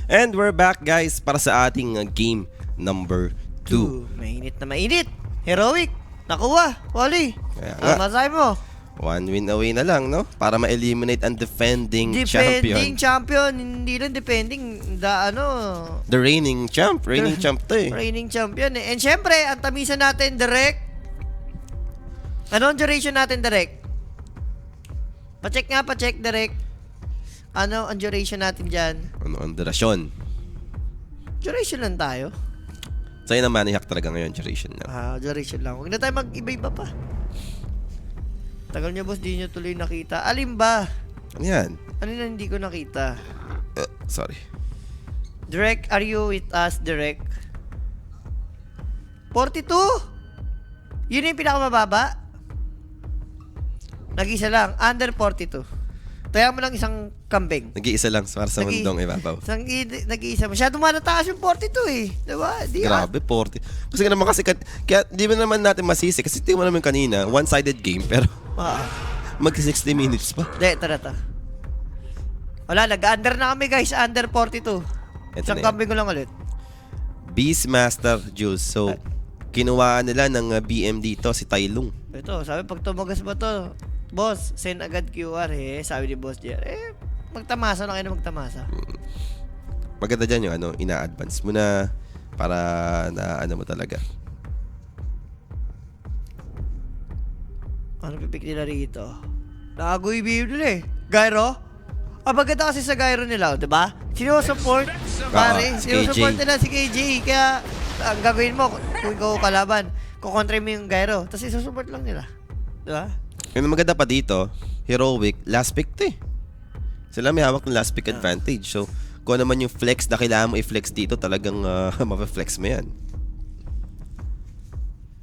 And we're back guys para sa ating game number 2. Mainit na mainit. Heroic. Nakuha. Wally. Kaya nga. Masay mo. 1 win away na lang, no? Para ma-eliminate ang defending Defending champion. champion. Hindi lang defending. The reigning champ. Reigning champ to eh. Reigning champion eh. And syempre, ang tamisan natin direct. Ano ang duration natin direct? Pa-check direct. Ano ang duration natin dyan? Ano ang durasyon? Duration lang tayo. Sa'yo na manihack talaga ngayon, duration na. Duration lang. Huwag na tayo mag-iba-iba pa. Tagal niyo boss, di niyo tuloy nakita. Alin ba? Ano yan? Ano na hindi ko nakita? Sorry. Direct, are you with us, Direct? 42? Yun yung pinakamababa? Nag-isa lang, under 42. Taya mo lang isang kambing. Nag-iisa lang para sa mundong ibabaw. Nag-iisa. Masyadong malataas yung 42 eh. Diba? Grabe, 40. Kasi nga naman kasi, kaya di ba naman natin masisi? Kasi tingnan mo naman kanina, one-sided game, pero mag-60 minutes pa. Ito. Wala, nag-under na kami guys, under 42. Isang kambing ko lang ulit. Beastmaster Jules. So, kinuha nila ng BM dito, si Tailung. Ito, sabi pag tumagas ba to, boss, send agad QR eh. Sabi ni boss Jer, magtamasa na kayo na magtamasa. Maganda dyan yung ina-advance mo na para na mo talaga. Ano pipik nila rito? Nakagoy BM nila eh. Gyro? Maganda kasi sa Gyro nila, diba? Sinusupport, pare. Si Sinusupport KJ. nila si KJ. Kaya, ang gagawin mo, kung ikaw kalaban, kukontra mo yung Gyro. Tapos isusupport lang nila. Diba? Yung maganda pa dito, Heroic, last pick to eh. Sila may hawak ng last pick advantage. So, kung ano naman yung flex na kailangan mo i-flex dito, talagang mapaflex mo yan.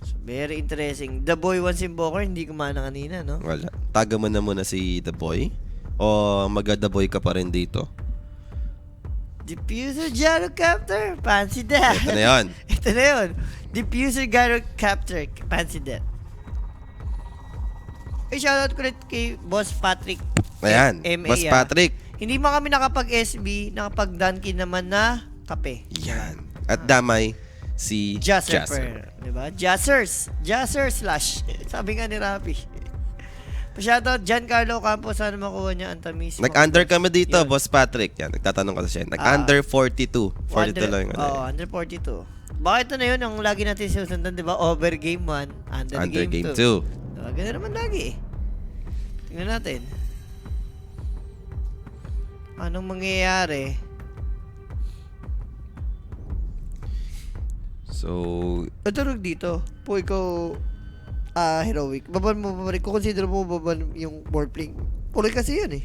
So, very interesting. The Boy Once Invoker, hindi kumana kanina, no? Wala. Taga mo na muna si The Boy. O mag-The Boy ka pa rin dito. Diffuser Gyrocopter, fancy that. Ito na yun. Ito na yun. Diffuser Gyrocopter, fancy that. Shoutout ko ulit kay Boss Patrick. Ayan, MA, Boss Patrick. Hindi mo kami nakapag-SB, nakapag-Dunkin naman na kape. Yan. At damay si Jasser. Jasser. Diba? Jasser slash. Sabi nga ni Rapi. Shoutout Giancarlo Campos, sana makuha niya ang tamis. Nag-under kami dito, Yun. Boss Patrick. Yan, nagtatanong ka siya. Nag-under 42. 42 lang yung under 42. Bakit ito na yun ang lagi natin sinusundan, diba? Over game 1, under game 2. Ganun naman lagi eh. Tingnan natin. Anong mangyayari? So, Turog dito. Po ikaw, Heroic. Baban mo ba rin? Kung consider mo baban yung Morphling. Puro kasi yan eh.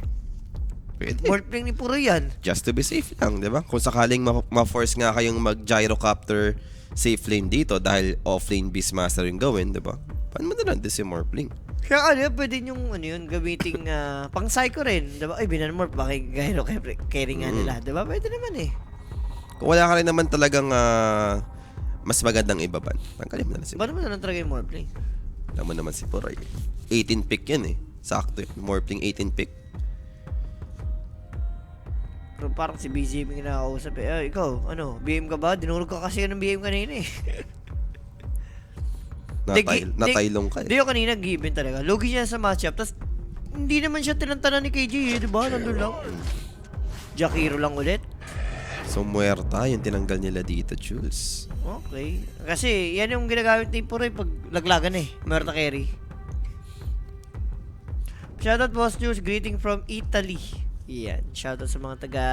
pwede. Morphling ni puro yan. Just to be safe lang, di ba? Kung sakaling ma-force nga kayong mag-gyrocopter safe lane dito dahil off-lane Beastmaster yung gawin, di ba? Paano mo na lang si Morphling? Kaya pwede yung gamiting pang psycho rin. Diba? Ay, binanmorph. Bakit gyro carry nga nila? Diba? Pwede naman eh. Kung wala ka rin naman talagang mas magandang ibaban, tanggalin mo na lang si Ba't naman na lang talaga yung Morphling? Alam mo naman si Puray. 18 pick yan eh. Sakto eh. Morphling 18 pick. Pero parang si BGM yung nakakausap eh. Ikaw, BM ka ba? Dinurog ka kasi ng BM kanina eh. Nataylong ka eh. Hindi yung kanina given talaga. Logi niya sa matchup. Tapos, hindi naman siya tinantanan ni KJ eh. Diba? Nandun lang. Jakiro lang ulit. So, muerta yung tinanggal nila dito, Jules. Okay. Kasi, yan yung ginagamit ni Puroy pag laglagan eh. Merta carry. Shoutout Boss Jules. Greeting from Italy. Yan. Shoutout sa mga taga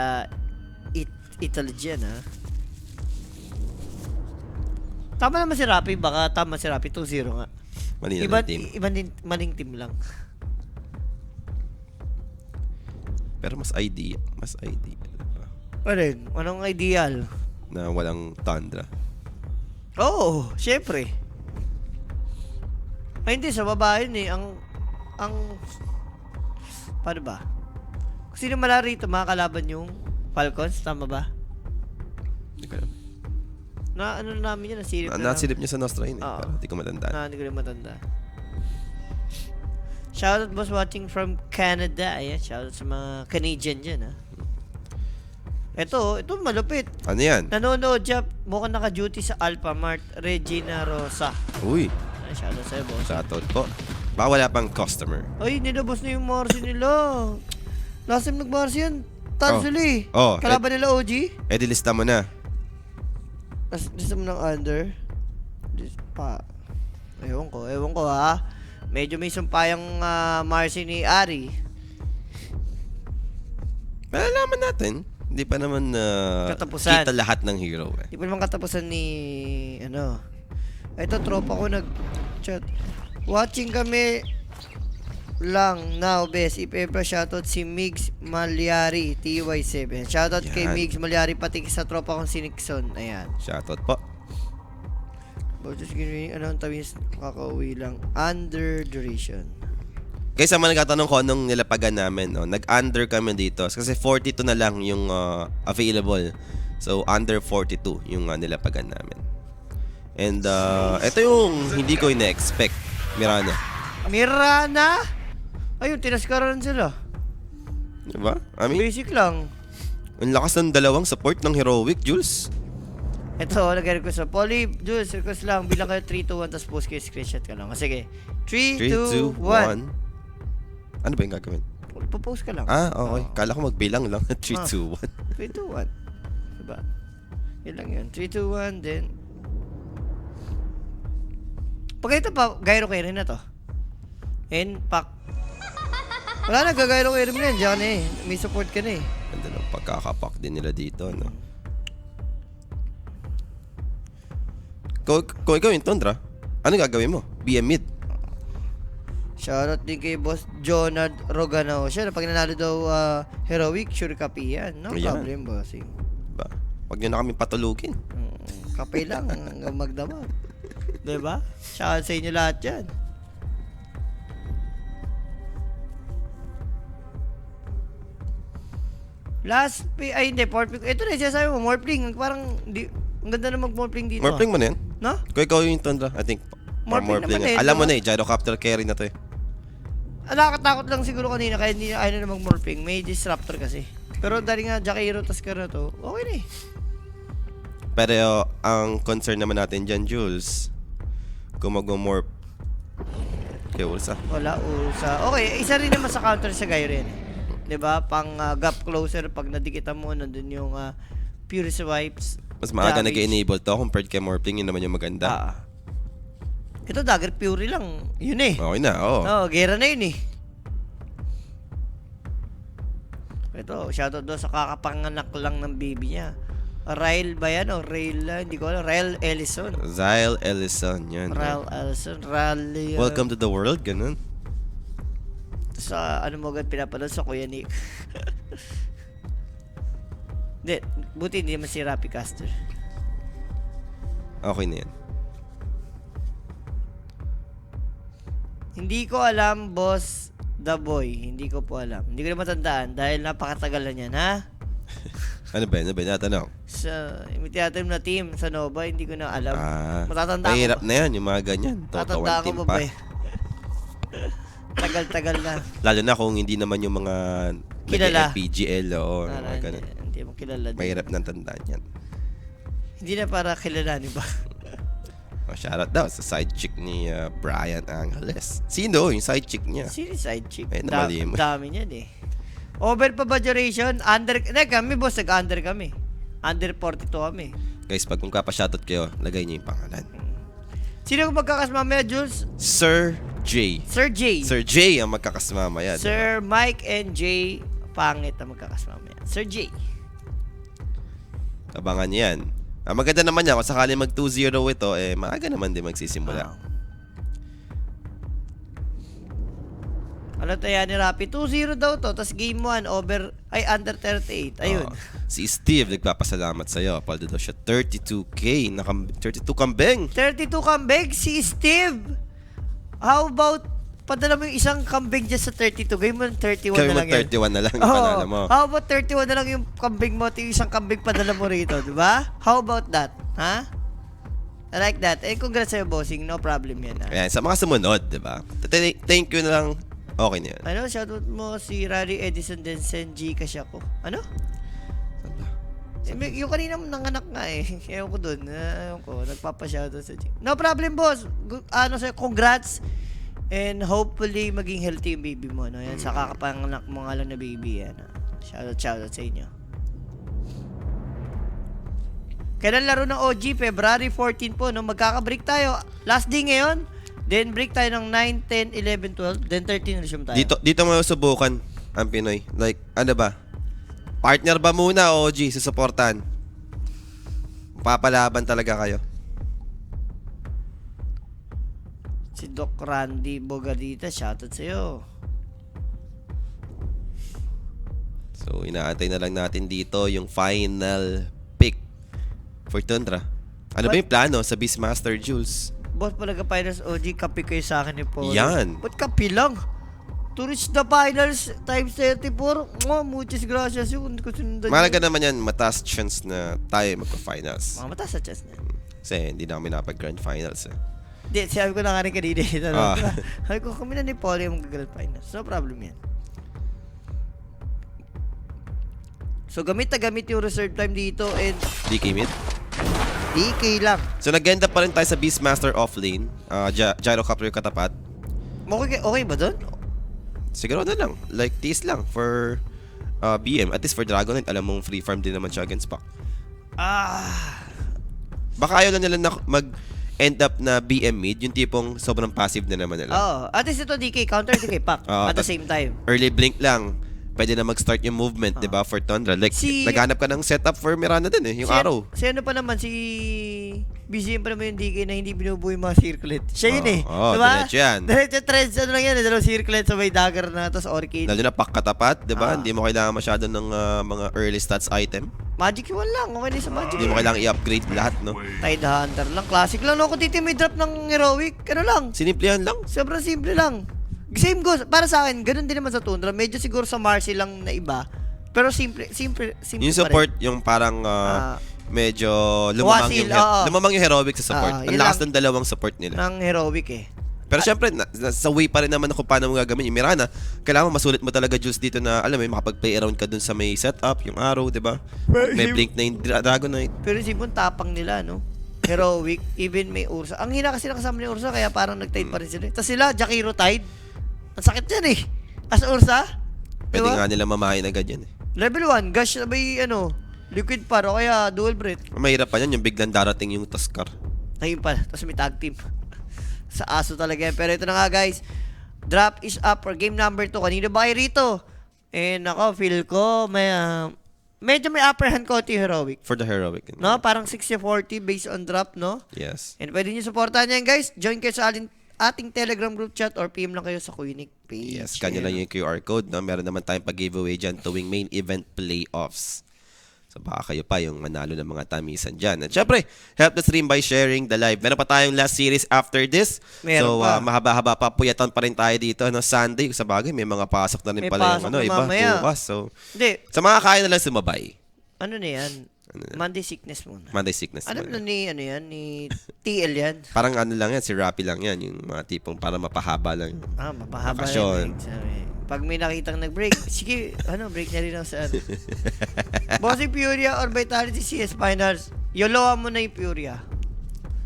Italy dyan ha. Tama naman si Rapi. Baka tama si Rapi. 2-0 nga. Mali na ng team. Maling team lang. Pero mas idea. Anong ideal? Na walang Tundra. Oo, syempre. Ay, hindi. Sa baba yun eh. Paano ba? Kung sino mala rito, makakalaban yung Falcons. Tama ba? Hindi ko alam. Na ano namin yan, nasilip na Nasilip niya sa Nostra yun eh. Oo. Pero hindi ko matandaan. Hindi ko rin matanda. Shoutout boss watching from Canada. Ayan, shoutout sa mga Canadian dyan ha. Ito malupit. Ano yan? Nanonood siya, mukhang naka-duty sa Alphamart, Regina Rosa. Uy, Ay, shoutout sa'yo, boss. shoutout po. Baka wala pang customer. Ay, nilabas na yung Marcy nila. Last time nag-Marcy yan, talo sila eh. Oh, Kalaban nila OG. Eh, dilista mo na. Lista mo ng under. Ewan ko ha. Medyo may sumpayang Marcy ni Ari. Malalaman natin. Hindi pa naman Katapusan. kita lahat ng hero eh. Di pa naman katapusan ni, ito, tropa ko nag-chat. Watching kami lang now, best. If ever, shoutout si Migs Malyari, TY7. Shoutout kay Yan. Migs Malyari, pati sa tropa kong si Nixon. Ayan. Shoutout po. Just giving, ang tawin, kakauwi lang. Under duration. Guys, ang mga nagtatanong ko anong nilapagan namin, no? Nag-under kami dito kasi 42 na lang yung available. So, under 42 yung nilapagan namin. And, ito yung hindi ko ina-expect. Mirana. Ayun, tinaskaran sila. Diba? I mean, Basic lang. ang lakas ng dalawang support ng Heroic, Jules. Ito, nag-request sa Poly. Jules, request lang. Bilang kayo 3, 2, 1, tapos post kayo, screenshot ka lang. Sige. 3, 2, 1. Ano ba yung gagawin? Post ka lang. Okay. Kala ko magbilang lang. 3, 2, 1. 3, 2, 1. Diba? Yun lang yun. 3, 2, 1, then... Pag ito pa, gyro kayo rin na to. Pack. Wala na, gagayro kayo rin na yan. Diyan eh. May support ka na eh. Ganda ng pagkakapak din nila dito, no? Kung ikaw yung Tundra, ano gagawin mo? BM mid. Shoutout din kay Boss Jonard Roganao. Siya, pag nanalo daw Heroic, sure kape yan. No Ayan. problem, bossing. Ba? Huwag nyo na kami patulugin. Kape lang hanggang magdamag. Diba? Shoutout sa inyo lahat yan. Last ay hindi, Morphling. Ito na yung sinasabi mo, Morphling. Parang, ang ganda na mag-Morphling dito. Morphling mo na yan? No? Kung ikaw yung Tundra, I think. Morphling naman eh, Alam mo diba? na eh, gyrocopter carry na to eh. Nakakatakot lang siguro kanina, kaya hindi ayaw na mag-Morphling. May disruptor kasi. Pero dahil nga, Jakiro tas na to, okay na eh. Pero ang concern naman natin dyan, Jules, kung mag-morph kay Ursa. Wala, Ursa. Okay, isa rin naman sa counter sa Gyro yan eh. 'Di ba? Pang gap closer pag nadikitan mo nandun yung pure swipes. Mas maaga damage. nag-enable to compared kay Morphling, yun naman yung maganda. Ito dagger pure lang. Yun eh. Okay na, oo. Gera na yun eh. Ito, shoutout doon sa kakapanganak lang ng baby niya. Ryle ba yan? O Rail? Hindi ko alam. Ryle Ellison. Zyle Ellison, yan. Ryle Ellison. Rally. Welcome to the world, ganun. Sa ano mo agad pinapanood sa Kuya Nick. Hindi, buti hindi naman si Rappi Caster. Okay na yan. Hindi ko alam, boss, The Boy. Hindi ko po alam. Hindi ko na matandaan dahil napakatagal na yan, ha? Ano ba? Natanong? Sa imitatim na team sa Nova, hindi ko na alam. Matatanda mahirap ko. na yan, yung mga ganyan. Matatanda ko team ba ba eh? Tagal-tagal na. Lalo na kung hindi naman yung mga Kilala. PGL o mga ganun. Hindi mo kilala. Mahirap nang tandaan yan. Hindi na para kilalanin ba? Shoutout daw sa side chick ni Brian Angeles. Sino yung side chick niya? Sino side chick? Ay, namali mo. Dami niyan eh. Over pa ba duration? Under, kami boss, nag-under kami. Under 42 kami. Guys, pag kung kapashoutout kayo, lagay niyo yung pangalan. Sino ang magkakasmama, Jules? Sir J. Sir J. Sir J ang magkakasmama yan. Sir Mike and J, pangit ang magkakasmama yan. Sir J. Abangan niyo yan. Maganda naman yan. Kung sakali mag 2-0 ito, maaga naman din magsisimula. Ano tayo ni Rappi? 2-0 daw to. Tapos game 1, under 38. Ayun. Si Steve, nagpapasalamat sa'yo. Paldo daw siya 32K. 32 kambing. 32 kambing si Steve. How about padala mo yung isang kambing dyan sa 32? Gawin mo ng 31 Kaya na mo lang yan. 31 na lang yung panalo mo. How about 31 na lang yung kambing mo at yung isang kambing padala mo rito, di ba? How about that? Ha? I like that. Congrats sa'yo, bossing. No problem yan, ha? Ayan, sa mga sumunod, di ba? Thank you na lang. Okay na yan. Shoutout mo si Rary Edison Densen G. Kasyako. Ano? Yung kanina nanganak nga eh. Ewan ko dun. Ewan ko. Nagpapashoutout sa chick. No problem, boss. Sa'yo, congrats. And hopefully, maging healthy yung baby mo. No? Yan, sa kakapanganak mo nga lang na baby. Yan. Shoutout sa inyo. Kailan laro ng OG? February 14 po. No? Magkaka-break tayo. Last day ngayon. Then break tayo ng 9, 10, 11, 12. Then 13 resume tayo. Dito mo subukan ang Pinoy. Like, ano ba? Partner ba muna o OG? Susuportahan? Papalaban talaga kayo. Si Doc Randy Bogadita. Shoutout sa'yo. So, inaantay na lang natin dito yung final pick for Tundra. Ano ba yung plano sa Beastmaster Jules? Boss, palaga finals OG, kapi kayo sa akin ni Paul. Yan. Ba't kapi lang? To reach the finals times 34, muchas gracias yun. Malaga naman yan, mataas chance na tayo magpa-finals. Mataas sa chance na. Kasi hindi na kami napag-grand finals eh. Hindi, sabi ko na nga rin kanina. Sabi ko, kami na ni Paul yung mag-grand finals. No problem yan. So, gamit na gamit yung reserve time dito and DK mid. DK lang. So, nag-end up pa rin tayo sa Beastmaster offlane. Gyrocopter yung katapat. Okay ba doon? Siguro na lang. Like, tease lang for BM. At least for Dragonite, alam mong free farm din naman siya against Pac. Baka ayaw lang nila na mag-end up na BM mid, yung tipong sobrang passive na naman nila. Oo. At least ito DK, counter DK Pac. At the same time. Early blink lang. Pwede na mag-start yung movement, di ba, for Tundra. Like, naghanap ka ng setup for Mirana din eh, yung araw. Si ano pa naman, si BGM pa naman yung DK na hindi binubuo yung mga circlet. Siya yun eh. Diba? Diretso yan. Diretso trends, ano lang yan, dalawang circlet sa may dagger na, tapos orchid. Lalo na pack katapat, di ba? Hindi mo kailangan masyado ng mga early stats item. Magic 1 lang, okay na sa Magic. Hindi mo kailangan i-upgrade lahat, no? Tide Hunter lang, classic lang. No? Kung dito may drop ng Heroic, ano lang. Sinimplihan lang. Sobrang simple lang. Same goes, para sa akin, ganun din naman sa Tundra. Medyo siguro sa Marcy lang na iba. Pero simple yung support, yung parang medyo lumamang yung heroic sa support. Ang lakas ng dalawang support nila. Ng heroic eh. Pero syempre, sa way pa rin naman kung paano mo gagawin yung Mirana. Kailangan masulit mo talaga Jules dito na, alam mo, makapag-play around ka dun sa may setup, yung arrow, di ba? May blink na yung Dragonite. Pero sipon tapang nila, no? Heroic, even may Ursa. Ang hina kasi nakasama ni Ursa, kaya parang nag-tide pa rin sila. Tapos sila, Jakiro Tide. Ang sakit yan eh. As Ursa. Pwede nga nila mamahin agad yan eh. Level 1, gush na may liquid par o kaya dual breath. Mahirap pa yan yung biglang darating yung Tuskar. Ayun pala, tapos may tag team. Sa aso talaga yan. Pero ito na nga guys, drop is up for game number 2. Kanino ba kayo rito? And ako, feel ko, medyo may upper hand ko yung heroic. For the heroic. No, parang 60-40 based on drop, no? Yes. And pwede nyo supportahan yan guys. Join kayo sa ating Telegram group chat or PM lang kayo sa Quinic page. Yes, kanya lang yung QR code. No? Meron naman tayong pag-giveaway dyan tuwing main event playoffs. So baka kayo pa yung manalo ng mga tamisan dyan. At syempre, help the stream by sharing the live. Meron pa tayong last series after this. Meron pa. Mahaba-haba pa. Puyatan pa rin tayo dito. No? Sunday, sa bagay, may mga pasok na rin may pala yung iba. Mamaya. Bukas. So, hindi. Sa mga kaya na lang sumabay. Ano na yan? Monday sickness muna. Monday sickness. Alam na ni TL yan. Parang ano lang yan, si Rappi lang yan. Yung mga tipong para mapahaba lang. Mapahaba bakasyon. yan. Pag may nakitang nag-break, sige, break na rin ako sa ano. Bossing Furia or Vitality CS Finals, YOLOan mo na yung Furia.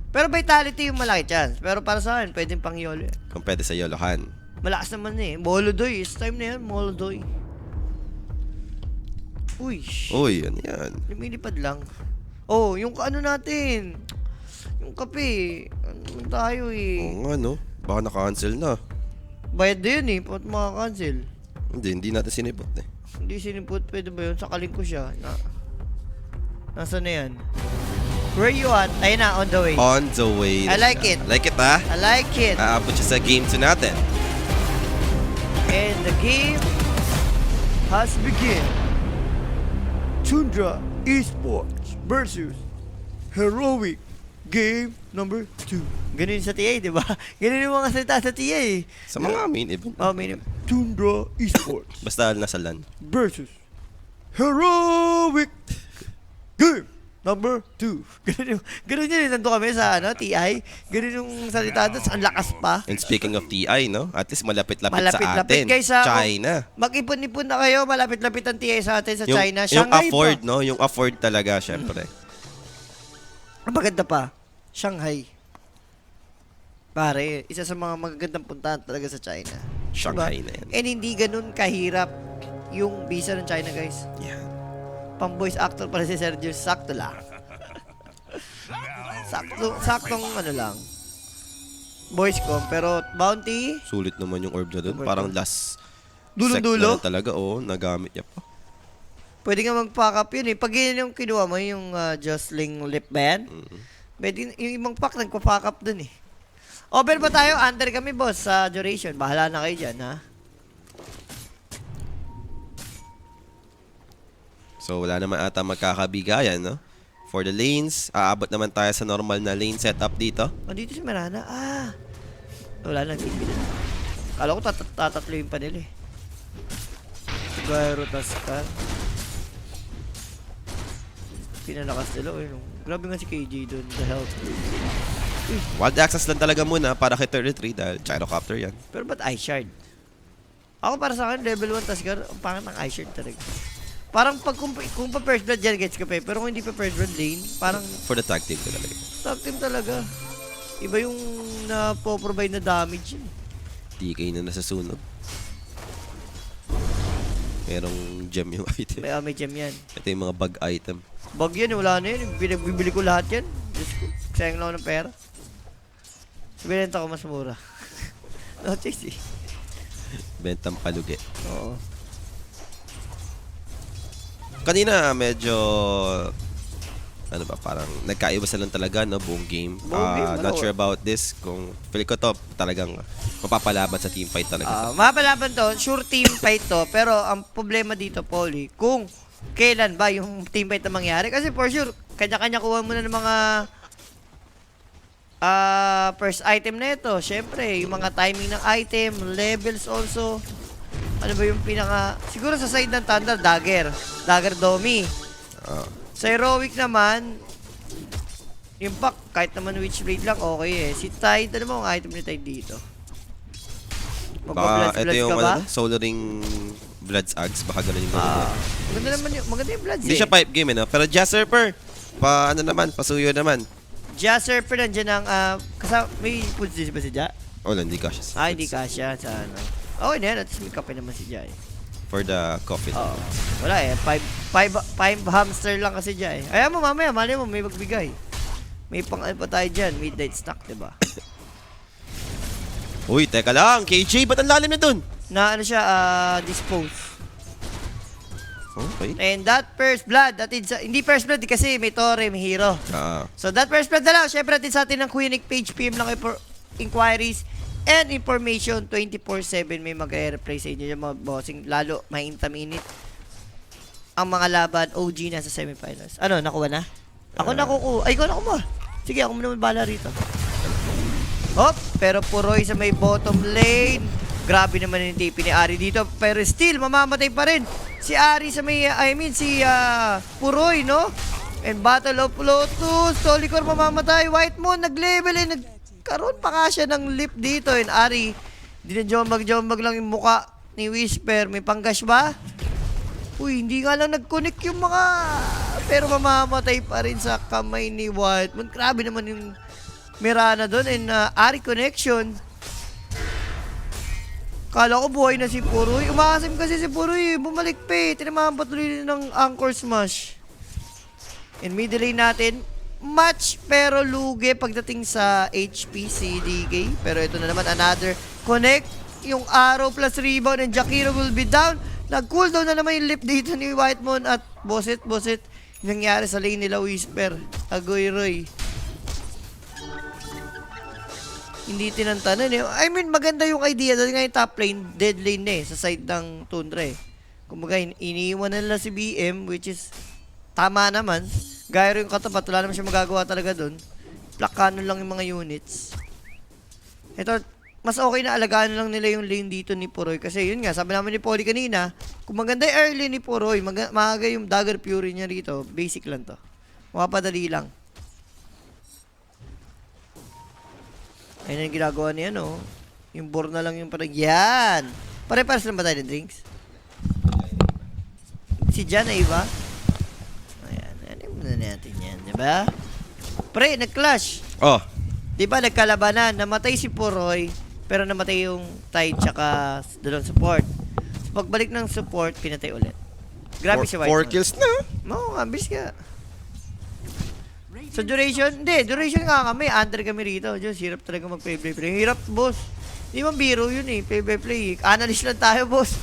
Pero Vitality yung malaki chance. Pero para sa akin, pwedeng pang YOLO. Kung pwede sa Yolohan. Malakas naman eh. Molodoy. It's time na yan, Molodoy. Uy, ano yan? lumilipad lang. Oh, yung ano natin. Yung kape. Ano tayo eh. Oo nga, no? Baka na-cancel na. Bayad na yun eh. Ba't makakancel? Hindi natin sinipot eh. Hindi sinipot. Pwede ba yun? Sakaling ko siya. Nasaan na yan? Where you at? Ayun na, on the way. On the way. I like it. Like it, ha? I like it. Aabot siya sa game 2 natin. And the game has begun. Tundra Esports versus Heroic Game number 2. Ganun sa TA, di ba? Ganun yung mga salita sa TA eh. Sa mga main event. Main event. Tundra Esports Basta nasa LAN. versus Heroic Game Number 2. Ganun yun. Nandun kami sa TI. Ganun yung salita doon. Ang lakas pa. And speaking of TI, no? At least malapit-lapit sa Malapit-lapit atin. guys, ha? China. Mag-ipon-ipon na kayo. Malapit-lapit ang TI sa atin sa China. Yung Shanghai afford, pa. no? Yung afford talaga, syempre. Ang maganda pa, Shanghai. Pare, isa sa mga magagandang puntahan talaga sa China. Shanghai Diba? na yan. And hindi ganun kahirap yung visa ng China, guys. Yeah. Pang voice actor para si Sergio, sakto lang. Saktong ano lang. Voice com, pero bounty, Sulit naman yung orb na doon. Super Parang cool. last dulo-dulo. sec na talaga. Oo, nagamit niya pa. Pwede nga mag-pack up yun eh. Pag yun yung kinuha mo, yung Jostling lip band, pwede yung ibang pack, nagpa-pack up dun eh. Over ba tayo? Under kami, boss, sa duration. Bahala na kayo dyan, ha? So, wala naman ata magkakabigayan, no? For the lanes, aabot naman tayo sa normal na lane setup dito. Dito si Marana. Wala lang, TV na. Kala ko tatatloyin pa nila eh. Gyro Tascan. Pinalakas nila. Grabe nga si KJ doon. The health. Wild access lang talaga muna para kay 33 dahil gyrocopter yan. Pero ba't Ice Shard? Ako para sa akin, level 1 Tascan, ang pangit ng Ice Shard talaga. Parang kung pa first blood dyan, gets ka pa eh. Pero kung hindi pa first blood lane, parang For the tag team ko talaga. tag team talaga. Iba yung na-provide na damage yun. DK na nasasunog. Merong gem yung item. May gem yan. Ito yung mga bug item. Bag yan, wala na yun. Bibili ko lahat yan. Diyos ko, sayang lang ako ng pera. Binenta ko mas mura. No, chase eh. Bentang palugi. Oo. Kanina medyo ano ba, parang nagkaiwasan lang talaga, no, buong game. Buong game, Not ano? sure about this. Kung feel ko to, talagang mapapalaban sa team fight talaga. Mapalaban to, sure team fight to, pero ang problema dito, Paulie, kung kailan ba yung team fight na mangyari? Kasi for sure, kanya-kanya kuha mo na ng mga first item na ito. Siyempre, yung mga timing ng item, levels also. Ano ba yung pinaka... Siguro sa side ng Thunder, Dagger. Dagger Domi. Sa Heroic naman, yung pack, kahit naman Witchblade lang, okay eh. Si Tide, ano mo ang item ni Tide dito? Baka ito Magpa-Bloods yung ka ba? Soldering Bloods Ags, baka ganun yung gawin niya. Maganda naman yung, maganda yung Bloods Hindi eh. siya pipe game, no? Pero Jasper, ano naman, pasuyo naman. Jasper nandiyan ang, kasama, may foods ba si Ja? Wala, hindi ka siya. Hindi kasya sa ano. Okay na yan, at least may kape naman si Ja eh. For the coffee. Oo. Wala eh, 5 hamster lang kasi Ja eh. Ayaw mo mamaya, mali mo, may magbigay. May pang ano pa tayo dyan, midnight snack, diba? Uy, teka lang, KJ, ba't ang lalim na dun? Na ano siya, dispose. Okay. And that first blood, hindi first blood kasi may Tore, may hero. So that first blood na lang, syempre natin sa atin ng Quinic page, PM lang kayo for inquiries and information. 24/7 may mag-reply sa inyo yung mga bossing, lalo may intaminit ang mga laban. OG na sa semifinals. Ano, nakuha na? Ako nakukuha. Ay, ikaw nakuha. Sige, ako muna bala rito. Hop, pero Puroy sa may bottom lane. Grabe naman yung TP ni Ari dito, pero still mamamatay pa rin si Ari sa may, si Puroy, no? And Battle of Lotus, Solicor mamamatay, White Moon nag-level nagkaroon pa nga siya ng lip dito. And Ari, dinajombag-jombag lang yung muka ni Whisper. May panggash ba? Uy, hindi nga lang nag-connect yung mga, pero mamamatay pa rin sa kamay ni White Moon. Grabe naman yung Mirana doon. And Ari connection. Kala ko buhay na si Puroy. Umakasim kasi si Puroy. Bumalik pa eh. Tinamahan pa tuloy ng Anchor Smash. And middle lane natin, match pero lugi pagdating sa HP CDK. Pero ito na naman, another connect. Yung arrow plus rebound and Jakiro will be down. Nag-cooldown na naman yung lip dito ni Whitemon at Bosit. Nangyari sa lane nila Whisper. Agoy Roy. Hindi tinantanan eh. I mean, maganda yung idea dahil nga yung top lane, dead lane na eh, sa side ng Tundra eh. Kumbaga, iniiwan na nila si BM, which is tama naman. Gyro yung katapat, wala naman siya magagawa talaga dun. Plakano lang yung mga units. Ito, mas okay na alagaan lang nila yung lane dito ni Puroy. Kasi yun nga, sabi naman ni Polly kanina, kung maganda yung early ni Puroy, maaga yung Dagger Fury niya rito, basic lang to. Mapapadali lang. Ayun ang ginagawa niya, no? Yung bore na lang yung parang, yan! Pare-pares lang ba tayo ng drinks? Si Jan na iba? Ayan, ano muna natin yan, di ba? Pre, nag-clash. Oh, Di ba nagkalabanan? Namatay si Puroy, pero namatay yung Tide tsaka dalawang support. So, pagbalik ng support, pinatay ulit. Grabe si White. 4 kills na. Oo, nga, bilis ka. Sa duration, hindi, duration nga kami, under kami rito. Diyos, hirap talaga mag-play-play. Hirap, boss. Hindi man biro yun eh, play-play. Analyst lang tayo, boss.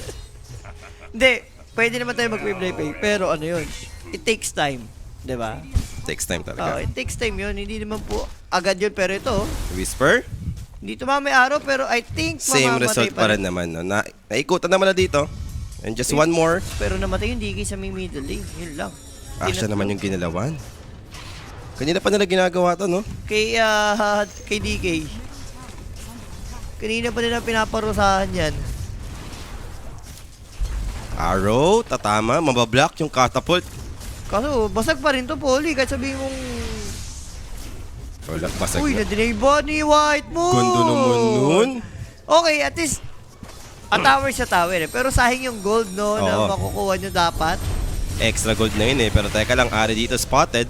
Hindi, pwede naman tayo mag-play-play. Pero ano yun, it takes time. Diba? Takes time Oh, talaga. it takes time yun. Hindi naman po agad yun. Pero ito, Whisper? hindi tumamay araw, pero I think Same mamamatay result pa pa rin naman. No? Naikutan naman na dito. And just one more. Pero namatay yung DK sa may middle lane. Yun lang. Siya naman yung ginalawan. Kanina pa nila ginagawa to, no? Kay DK. Kanina pa nila pinaparusahan yan. Arrow, tatama, mabablock yung catapult. Kaso, basag pa rin to, Poli. Kahit sabihin mong, Wala, basag uy, na. na-delay ba ni White mo? Gundo naman nun. Okay, at least, a tower sa tower eh. Pero sahing yung gold, no, na Oo. makukuha nyo dapat. Extra gold na yun eh. Pero teka lang, Ari dito spotted.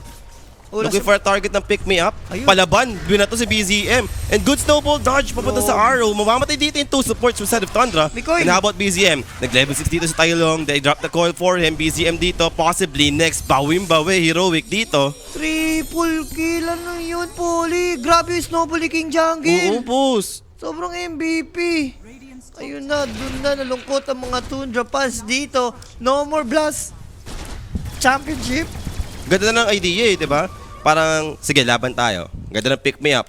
Una Looking sa- for a target ng pick me up. Ayun. Palaban. Doon na to si BZM. And good snowball dodge papunta sa Arrow. Mamamatay dito yung 2 supports from side of Tundra. Mikoy. And how about BZM? Nag-level 6 dito sa Tailong. They drop the coil for him. BZM dito. Possibly next. Bawim-bawi. Heroic dito. Triple kill, ano yun, Poli? Grabe yung snowball ni King Jungle. Oo, boss. Sobrang MVP. Ayun na, dun na, nalungkot ang mga Tundra fans dito. No more blast. Championship. Ganda na ng idea eh, di ba? Parang, sige, laban tayo. Ganda ng pick me up.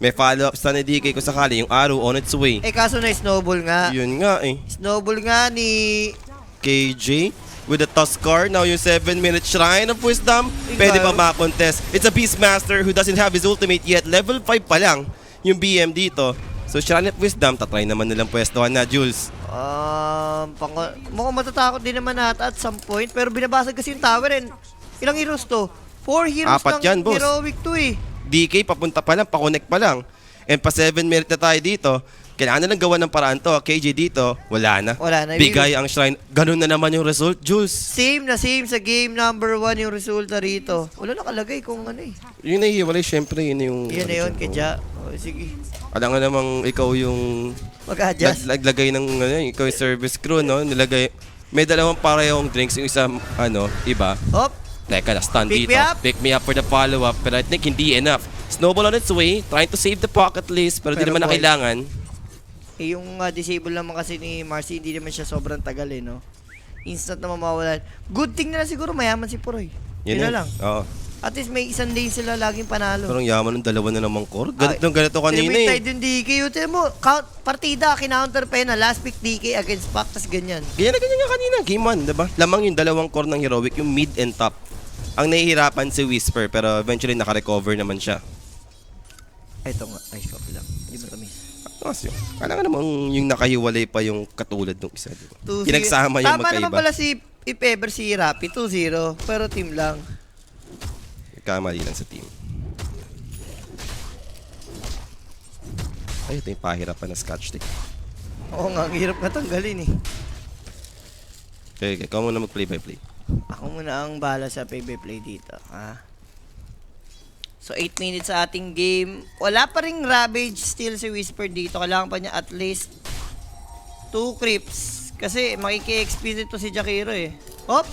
May follow-up sa ni DK kung sakali. Yung Arrow on its way. Eh kaso na snowball nga. Yun nga eh. Snowball nga ni... KJ with the Tuskar. Now yung 7-minute Shrine of Wisdom. Pwede ba ma-contest? It's a Beastmaster who doesn't have his ultimate yet. Level 5 pa lang yung BM dito. So Shrine of Wisdom, tatry naman nilang pwestuhan na, Jules. Mukhang matatakot din naman nata at some point. Pero binabasag kasi yung tower and ilang heroes to? 4 heroes 4 ng yan, boss. heroic to eh. DK, papunta pa lang, pa-connect pa lang. And pa 7-minute na tayo dito. Kailangan na lang gawa ng paraan to. KJ dito, wala na. Wala na. Bigay ang Shrine. Ganun na naman yung result, Jules. Same sa game number 1 yung resulta rito. Wala nakalagay kung ano eh. Yung nahihiwalay, syempre, yun yung... Yan na yun, kaya. Oh, sige. Alam nga namang ikaw yung... Mag-adjust. Naglagay ng ano, ikaw yung service crew, no? Nilagay, may dalawang parehong drinks, yung isa, ano, iba. Hop. Teka, na-stun Pick dito. me up. Pick me up for the follow-up, pero I think hindi enough. Snowball on its way, trying to save the pocket list, pero di Pero naman na boy. kailangan. Eh, yung disable naman kasi ni Marcy, hindi naman siya sobrang tagal eh, no? Instant na mamawalan. Good thing na lang siguro, mayaman si Puroy. Yun na lang. Oo. At least may isang lane sila laging panalo. Pero ang yaman ng dalawa na namang core. Ganito kanina Tinimay eh. tayo yung DK. Tignan mo, partida, kinounter pa yun na last pick DK against Pac, tas ganyan. Ganyan na ganyan nga kanina, game 1, diba? Lamang yung dalawang core ng Heroic, yung mid and top. Ang nahihirapan si Whisper, pero eventually naka-recover naman siya. Ito nga, ice copy lang. Hindi mo tamis. Kasi kailangan namang yung nakahiwalay pa yung katulad ng isa, diba? 2-0. Pinagsama yung Tama naman magkaiba. pala if ever si Rappi, 2-0. Pero team lang. Kamali lang sa team. Ay, ito yung pahirapan na scotch tape. Oo nga, ang hirap nga tanggalin eh. Okay, ikaw muna mag-play-by-play. Ako muna ang bala sa play dito. So, 8 minutes sa ating game. Wala pa ring Ravage still si Whisper dito. Kailangan pa niya at least 2 creeps. Kasi makiki-XP dito si Jakiro eh. Hop!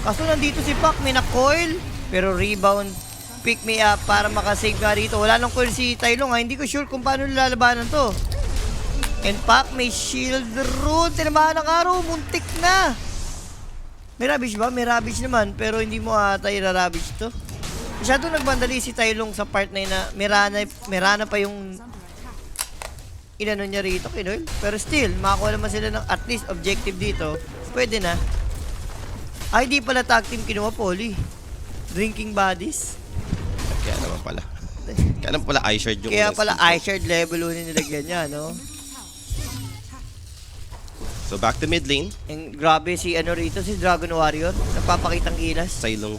Kaso nandito si Pac, may na-coil. Pero rebound, pick me up para makasave nga rito. Wala nang coil si Tailong ha. Hindi ko sure kung paano lalabanan to. And Pac may shield root. Tinamaan ng araw, muntik na. May Ravage ba? May Ravage naman. Pero hindi mo ata i-Ravage to. Masyado nagbandali si Tailong sa part na yun na Mirana pa yung inano niya rito, Kinoil. Pero still, makakuha naman sila ng at least objective dito. Pwede na. Ay, di pala tag team kinuha, Poli. Drinking buddies. Kaya naman pala. Kaya naman pala eye-shard yung... Kaya unang pala skill. iShard level 1 nilagyan niya, no? So back to mid lane. And grabe si ano rito, si Dragon Warrior. Nagpapakitang gilas. Sailong.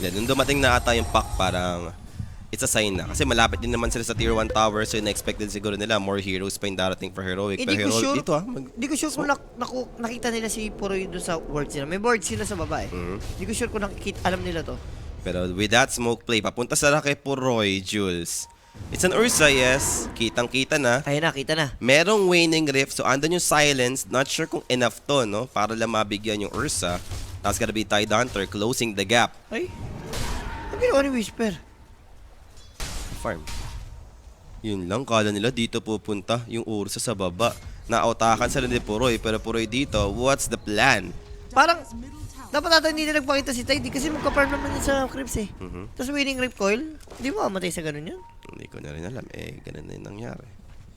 Then, nung dumating na ata yung pack, parang it's a sign na. Kasi malapit din naman sila sa tier 1 tower, so na-expected siguro nila more heroes pa yung darating for Heroic. Hindi Pero ko Heroic sure, dito hindi ko sure kung nakita nila si Puroy doon sa ward sila. May board sila sa baba eh. Hindi ko sure kung alam nila to. Pero with that smoke play, papunta sa kay Puroy, Jules. It's an Ursa, yes. Kitang-kita na. Ayun na, kita na. Merong waning rift, so andun yung silence. Not sure kung enough to, no? Para lang mabigyan yung Ursa. That's gonna be Tide Hunter closing the gap. Ay, ang ginawa ni Whisper? Farm. Yun lang, kala nila dito pupunta yung Ursa sa baba. Nautakan sila ni Puroy, pero Puroy dito, what's the plan? Parang, dapat ata hindi na nagpakita si Tide kasi magka-farm naman yun sa creeps eh. Tapos winning rip coil, hindi mo mamatay sa ganun yun. Hindi ko na rin alam, ganun na yung nangyari.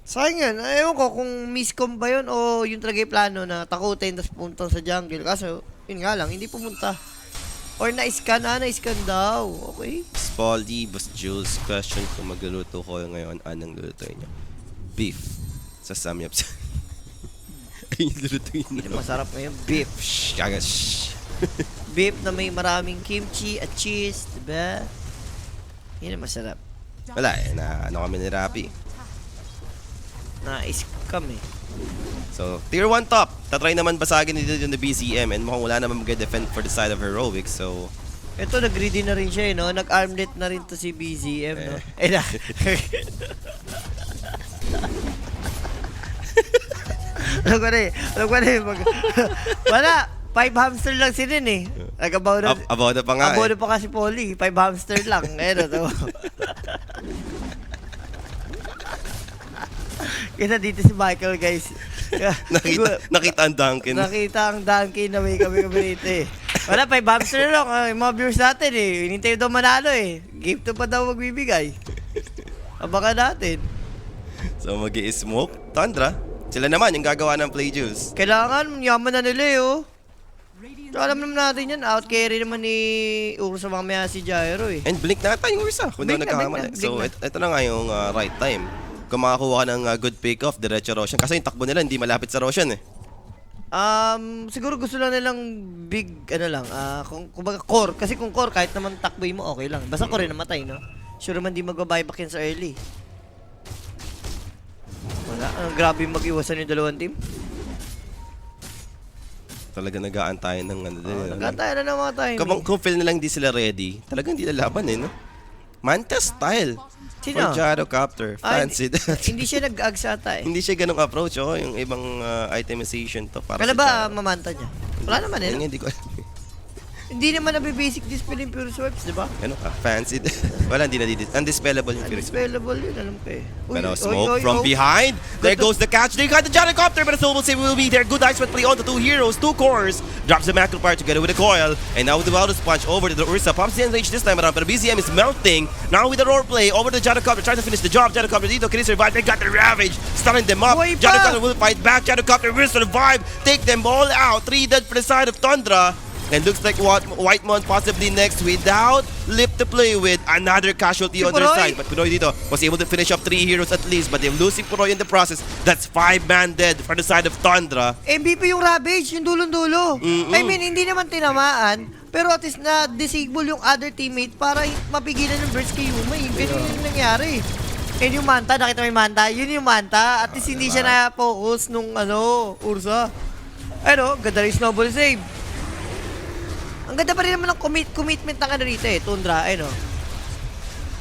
Sayang yan. Ewan ko kung miscom ba yun o yung talaga yung plano na takutin tapos pumunta sa jungle. Kaso, yun nga lang, hindi pumunta. Or na-scan, na-scan daw. Okay. Spaldy, Boss Jules, question kung magluluto ko ngayon, anong lulutuin niyo? Beef. Sa samyups. Ayun yung lulutuin Hindi na. masarap ngayon. Beef. Shh, kaga, shh. Beef na may maraming kimchi at cheese. Diba? Yun ang masarap. Wala na ano kami ni Rapi. Na-scam eh. So, tier 1 top. Tatry naman basagin dito yung BCM and mukhang wala naman mag-defend for the side of Heroic. So, Ito, nag-greedy na rin siya eh, no? Nag-armlet na rin to si BZM, no? Eh na. Alam ko na eh. Wala, 5 hamster lang si Rin eh. Nag-abaw na. about pa nga Abaw na pa kasi Polly, 5 hamster lang. Ayun to. Kita dito si Michael, guys. Nakita ang Duncan. Nakita ang Duncan na may kami rito eh. Wala, 5 hamster lang. Yung mga viewers natin eh. Hinintay daw manalo eh. Game 2 pa daw magbibigay. Abangan natin. So, mag-i-smoke. Tundra. Sila naman yung gagawa ng play juice. Kailangan, yaman na nila eh oh. So, alam naman natin yan. Out carry naman ni Ursa mamaya si Gyro eh. And blink na ata yung Ursa kung daw Blink na, nagkakamali. blink So, na. ito na nga yung right time. Kung makakuha ka ng good pick-off, diretso Roshan. Kasi yung takbo nila hindi malapit sa Roshan eh. Siguro gusto lang nilang big, kumbaga core. Kasi kung core, kahit naman takboy mo, okay lang. Basta core namatay, no? Sure naman di mag-buyback yan sa early. Wala, grabe mag-iwasan yung dalawang team. Talaga nag-aantayan ng ano din. Nagkantaya na ng mga time. Kung feel nilang hindi sila ready, talagang hindi lalaban eh, no? Manta style. Sino? For Gyrocopter. Fancy that. Hindi siya nag-ags ata eh. Hindi siya ganong approach, oh. Yung ibang itemization to. Para Kala sa ba Gyro. mamanta niya? Wala naman eh. Ayun no? nga, hindi ko alam. Hindi naman nabe-basic dispel yung pure swipes, di ba? Ano ka? Fancy. Wala, hindi na dito. Undispellable yung Phoenix. Undispellable yun, alam ko eh. Uy, Pero oy, smoke oy, from oy. behind. There Good to- goes the catch. They got the Gyrocopter, but the Soul will say will be there. Good dice play on the two heroes, two cores. Drops the macro part together with the coil. And now with the Wildest Punch over to the Ursa. Pops the enrage this time around, but BZM is melting. Now with the roar play over to the Gyrocopter, trying to finish the job. Gyrocopter dito, can he survive? They got the Ravage, stunning them up. Buhay pa! Gyrocopter will fight back. Gyrocopter will survive. Take them all out. 3 dead for the side of Tundra. And looks like Whitemon possibly next without Lip to play with. Another casualty Si on their Puroy. side. But Puroy dito was able to finish up 3 heroes at least. But they're losing Puroy in the process. That's 5-man dead for the side of Tundra. MVP yung Ravage, yung dulong-dulo. I mean, hindi naman tinamaan, pero at least na-disable yung other teammate para mapigilan yung burst kay Yuma. Yung ganun yung nangyari. And yung Manta, nakita mo yung Manta? Yun yung Manta. At least hindi siya na-focus nung Ursa. Ano, ganda rin snowball save. Ang ganda pa rin naman ng commitment ng rito eh, Tundra,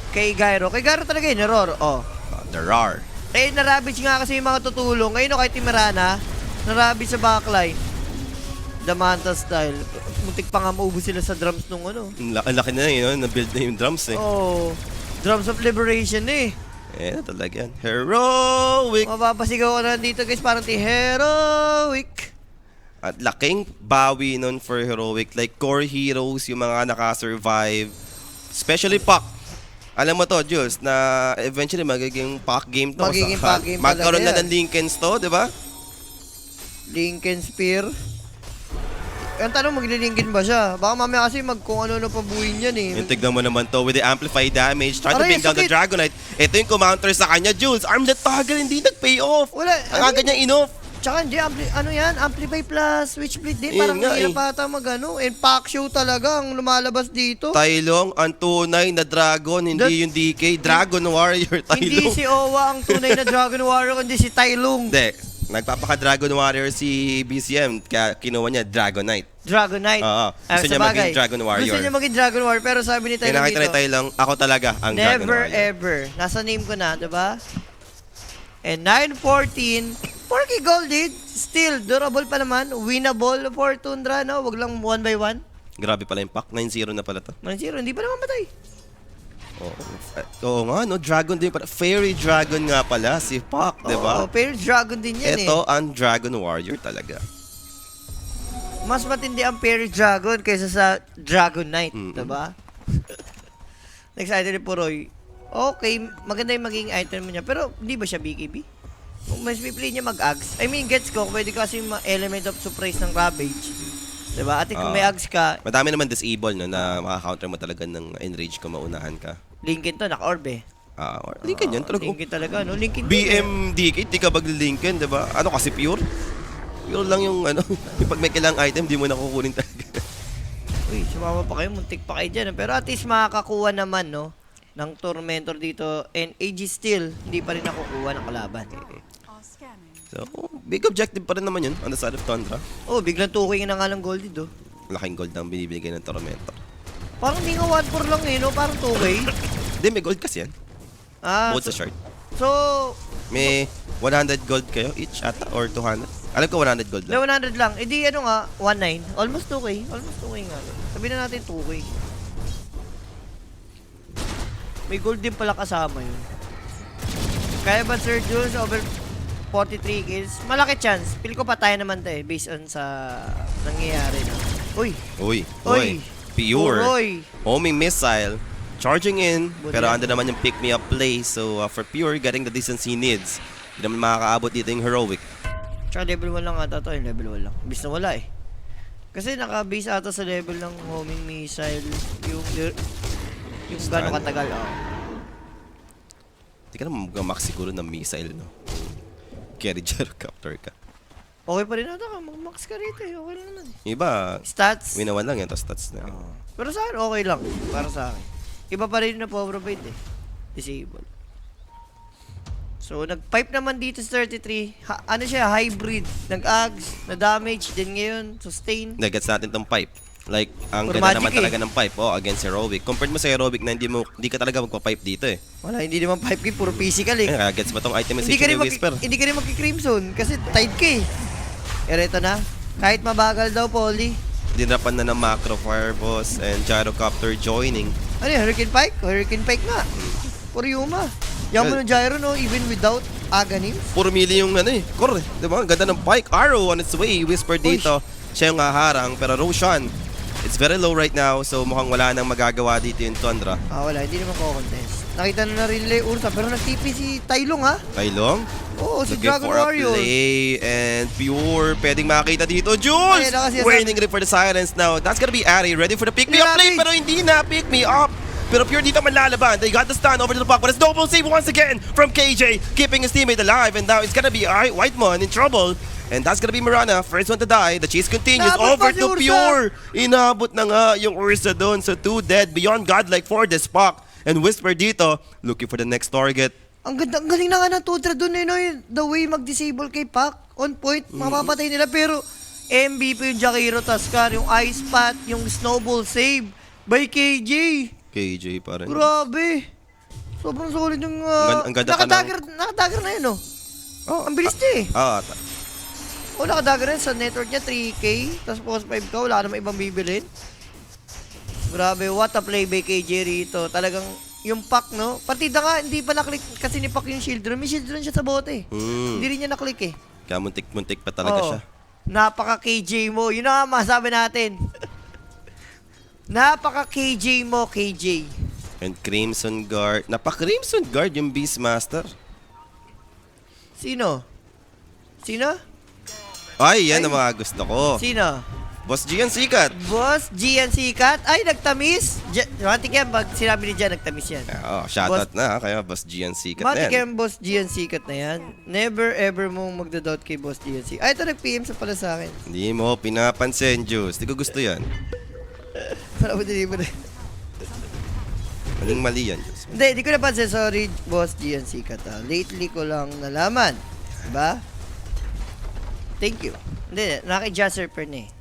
Kay Gyro. Kay Gyro talaga yun, Roar. Oh. The RAR. Eh, na-ravage nga kasi yung mga tutulong. Ngayon, kay Timirana, na-ravage sa backline. The Manta style. Muntik pa nga maubos sila sa drums nung Ang laki na yun, na-build na yung drums eh. Oh, drums of liberation eh. Eh, talaga yan. Heroic! Mapapasigaw ko na dito guys, parang heroic. At laking bawi nun for Heroic. Like core heroes, yung mga nakasurvive. Especially Puck. Alam mo to, Jules, na eventually magiging Puck game to. Magiging Puck game magkaroon talaga na ng Lincolns to, di ba? Lincoln Spear. Ang tanong, maglilinkin ba siya? Baka mamaya kasi kung ano pabuhin yan eh. Yung tignan mo naman to with the amplified damage. Try to Aray, bring down the sakit. Dragonite. Ito yung kumounter sa kanya, Jules. Armlet Toggle, hindi nag-pay off. Wala, Ang aga niya enough. Tsaka hindi, ano yan, Amplify plus Switchblade din. Yun Parang nga hirap eh. ata mag-ano. And pack show talaga ang lumalabas dito. Tailong, ang tunay na dragon, hindi yung DK. Dragon Warrior, Hindi Tailong. si Owa ang tunay na Dragon Warrior, kundi si Tailong. Hindi. Nagpapaka-Dragon Warrior si BCM, kaya kinuha niya Dragonite. Dragonite. Oo. Gusto niya maging Dragon Warrior. Gusto niya maging Dragon Warrior, pero sabi ni Kaya Tailong nakita ni dito, Tailong, ako talaga ang Dragon never Warrior. ever. Nasa name ko na, diba? And 914, 4K gold it. Still, durable pa naman. Winnable for Tundra, no? Wag lang 1 by 1. Grabe pala yung pack. 9-0 na pala to. 9-0, hindi pa naman matay. Oo nga, no? Dragon din pala. Fairy Dragon nga pala, si Pac, di ba? Oo, pero Dragon din yan Ito ang Dragon Warrior talaga. Mas matindi ang Fairy Dragon kaysa sa Dragon Knight, diba? Next item ni Puroy. Okay, maganda yung maging item niya. Pero, hindi ba siya BKB? Kung mas piplay niya mag-Ags. I mean, gets ko, pwede kasi element of surprise ng Ravage. Diba? At kung may Ags ka, Madami naman disable, no? Na makaka-counter mo talaga ng enrage kung maunahan ka. Lincoln to, naka-orb eh. Lincoln yan talaga. Lincoln talaga, no? Lincoln BMDK, di ka mag-Lincoln, di ba? Ano kasi pure? Pure lang yung ano, yung pag may kailangang item, di mo na kukunin talaga. Uy, sumama pa kayo, muntik pa kayo dyan. Pero at least makakakuha naman, no? Ng Tormentor dito. And AG still, hindi pa rin nakukuha ng kalaban. So, big objective pa rin naman yun on the side of Tundra. Oh, biglang 2K na nga ng gold dito. Laking gold ang binibigay ng Tormentor. Parang hindi nga 1-4 lang eh, no? Parang 2K. Hindi, may gold kasi yan. Bukod sa short. So, May 100 gold kayo each ata or 200? Alam ko 100 gold may lang. 100 lang. Eh di ano nga, 1-9. Almost 2K. Almost 2K nga. Sabihin na natin 2K. May gold din pala kasama yun. Kaya ba Sir Jules over 43 kills? Malaki chance. Feel ko patay naman to eh, based on sa nangyayari na. Uy! Uy. Pure! Pure. Uy! Homing missile. Charging in. Buti Pero yan. ando naman yung pick me up play. So for Pure, getting the distance he needs. Hindi naman makakaabot dito yung heroic. Tsaka level 1 lang ata to, yung level 1 lang. Bis na wala eh. Kasi naka-base ata sa level ng homing missile yung gano'ng katagal. Hindi ka naman mag-max siguro ng missile, no? Carry gyrocopter ka. Okay pa rin ata ka, mag-max ka rito eh. Okay lang naman eh. Yung iba, Stats. winawan lang yan, tapos stats na. Pero sa akin, okay lang. Para sa akin. Iba pa rin na provide eh. Disable. So, nag-pipe naman dito sa 33. Ano siya, hybrid. Nag-ags, na-damage, din ngayon, sustain. Nagets natin tong pipe. Like, ang Puro ganda magic naman talaga ng pipe. Against Heroic. Compared mo sa Heroic na hindi ka talaga magpa-pipe dito eh. Wala, hindi naman pipe kick, puro physical eh. Kaya gets ba tong Hindi ka itemization rin ni Whisper? hindi ka rin magki-crimson kasi tied ka eh. Pero ito na. Kahit mabagal daw, Polly. Dinrapan na ng Macro Fire Boss and Gyrocopter joining. Ano yun, Hurricane Pike? Hurricane Pike nga. Puro Yuma. Yan mo ng gyro, no? Even without Aghanim. Puro mili yung ano eh. Core eh. Diba? Ang ganda ng Pike. Arrow on its way. Whisper dito. Siya yung haharang. Pero Roshan, it's very low right now. So mukhang wala nang magagawa dito yung Tundra. Wala. Hindi naman ko-contest. Nakita na rin nila yung Ursa. Pero nag-TP si Tailong, ha? Tailong. Oo, si Looking Dragon for a Warrior. play and Pure. Pwedeng makita dito. Jules! Ayun na kasi Waiting for the silence now. That's gonna be Ari. Ready for the pick me up play. Grabe. Pero hindi na pick me up. Pero Pure dito manlalaban. They got the stun over to the puck. But it's double save once again from KJ. Keeping his teammate alive. And now it's gonna be Whitemon in trouble. And that's gonna be Mirana. First one to die. The chase continues. Inabot Over pa si to Ursa. Pure. Inabot na nga yung Ursa doon. So 2 dead. Beyond godlike for this puck. And Whisper dito. Looking for the next target. Ang ganda, ang galing na nga ng Tudra dun eh, no? The way mag-disable kay Pac. On point, mapapatay nila. Pero MVP yung Jakiro Tascar, yung Ice Pat, yung Snowball save by KJ. KJ pa rin. Grabe. Sobrang solid yung... Ang ganda pa nakadagger na yun, oh. Ang bilis niya eh. Nakadagger na yun. Sa network niya, 3K. Tapos post 5 ka, wala naman ibang bibilin. Grabe, what a play by KJ rito. Talagang yung Pac, no? Partida nga, hindi pa naklik kasi ni Pac yung shield run. May shield run siya sa bote. Hindi rin niya naklik eh. Kaya muntik-muntik pa talaga siya. Napaka-KJ mo. Yun na nga masabi natin. Napaka-KJ mo, KJ. And Crimson Guard. Napaka-Crimson Guard yung Beastmaster. Sino? Sino? Ay, yan ang mga gusto ko. Sino? Boss Gian sikat. Boss Gian Sikat. Ay, nagtamis. Matik yan, pag sinabi ni Gian, nagtamis yan. Shoutout na kaya Boss Gian sikat na Matik yan. yan, Boss Gian Sikat na yan. Never ever mong magdadoubt kay Boss Gian Sikat. Ay, ito nag-PM sa pala sa akin. Hindi mo pinapansin, Juice. Di ko gusto yan. Para mo deliver. Maling-mali yan, Juice. Hindi, di ko napansin. Sorry, Boss Gian Sikat. Lately ko lang nalaman. Diba? Thank you. Hindi, naki-Jasper per na eh.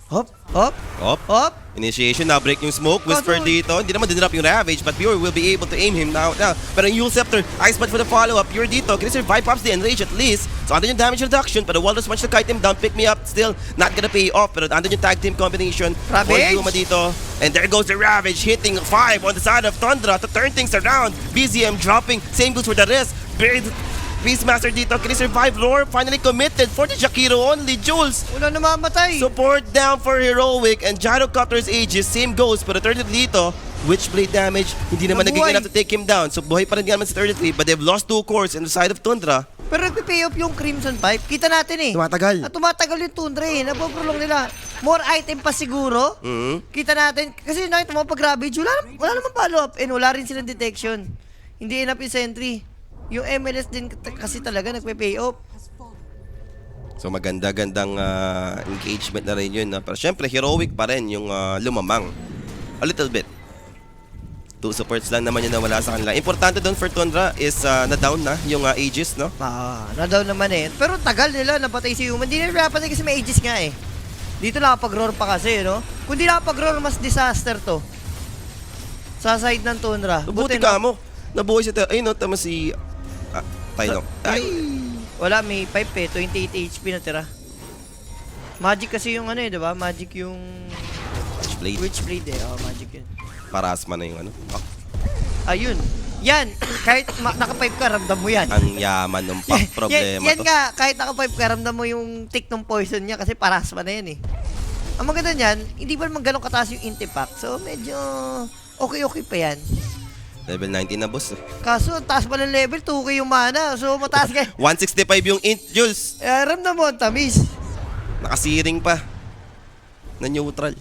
Hop, hop, Op. hop. Initiation, now break yung smoke. Whisper Kaso- dito. Hindi naman dinrap yung Ravage, but Pure will be able to aim him now. Pero yung Yule Scepter, Ice Punch for the follow-up. Pure dito. Can he survive? Pops the Enrage at least. So under yung damage reduction, pero Walrus Punch to kite him down. Pick me up still. Not gonna pay off. Pero under yung tag team combination. For Ravage! Yuma dito. And there goes the Ravage hitting 5 on the side of Tundra to turn things around. BZM dropping. Same goes for the rest. Beastmaster dito. Can he survive? Lore finally committed for the Jakiro only. Jules. Wala namamatay. Support down for Heroic and Gyrocopter's Aegis, same goes, pero 33 dito, Witchblade damage, hindi naman naging Nabuhay. enough to take him down. So buhay pa rin naman si 33, but they've lost 2 cores in the side of Tundra. Pero nagpipay off yung Crimson Pipe. Kita natin eh. Tumatagal. At tumatagal yung Tundra eh. Napoprolong nila. More item pa siguro. Mhm. Kita natin. Kasi nakita mo pag Ravage, wala naman follow up. And wala rin silang detection. Hindi enough yung sentry. Yung MLS din kasi talaga nagpe-pay off. So maganda-gandang engagement na rin yun. No? Pero syempre, Heroic pa rin yung lumamang. A little bit. 2 supports lang naman yun na wala sa kanila. Importante doon for Tundra is na-down na yung Aegis, no? Na-down naman eh. Pero tagal nila, napatay si Human. Hindi nila napatay kasi may Aegis nga eh. Dito nakapag-roar pa kasi, no? Kung di nakapag-roar, mas disaster to. Sa side ng Tundra. Buti ka mo. Nabuhay siya. Ayun, no? Tama si... Tayo. Ay! Wala, may pipe eh. 28 HP na tira. Magic kasi yung ano eh, diba? Magic yung... Witchblade. Witchblade eh. Oh, magic yun. Parasma na yung ano. Ayun. Yan. Kahit naka-pipe ka, ramdam mo yan. Ang yaman ng problema yan to. nga, kahit naka-pipe ka, ramdam mo yung tick ng poison niya kasi parasma na yan eh. Ang maganda niyan, hindi pa naman ganun kataas yung intipack. So, medyo okay pa yan. Level 19 na, boss. Kaso, taas pa ng level, 2k yung mana. So, mataas ka. 165 yung int, Jules. Ramdam mo ang tamis. Nakasiring pa. Na neutral.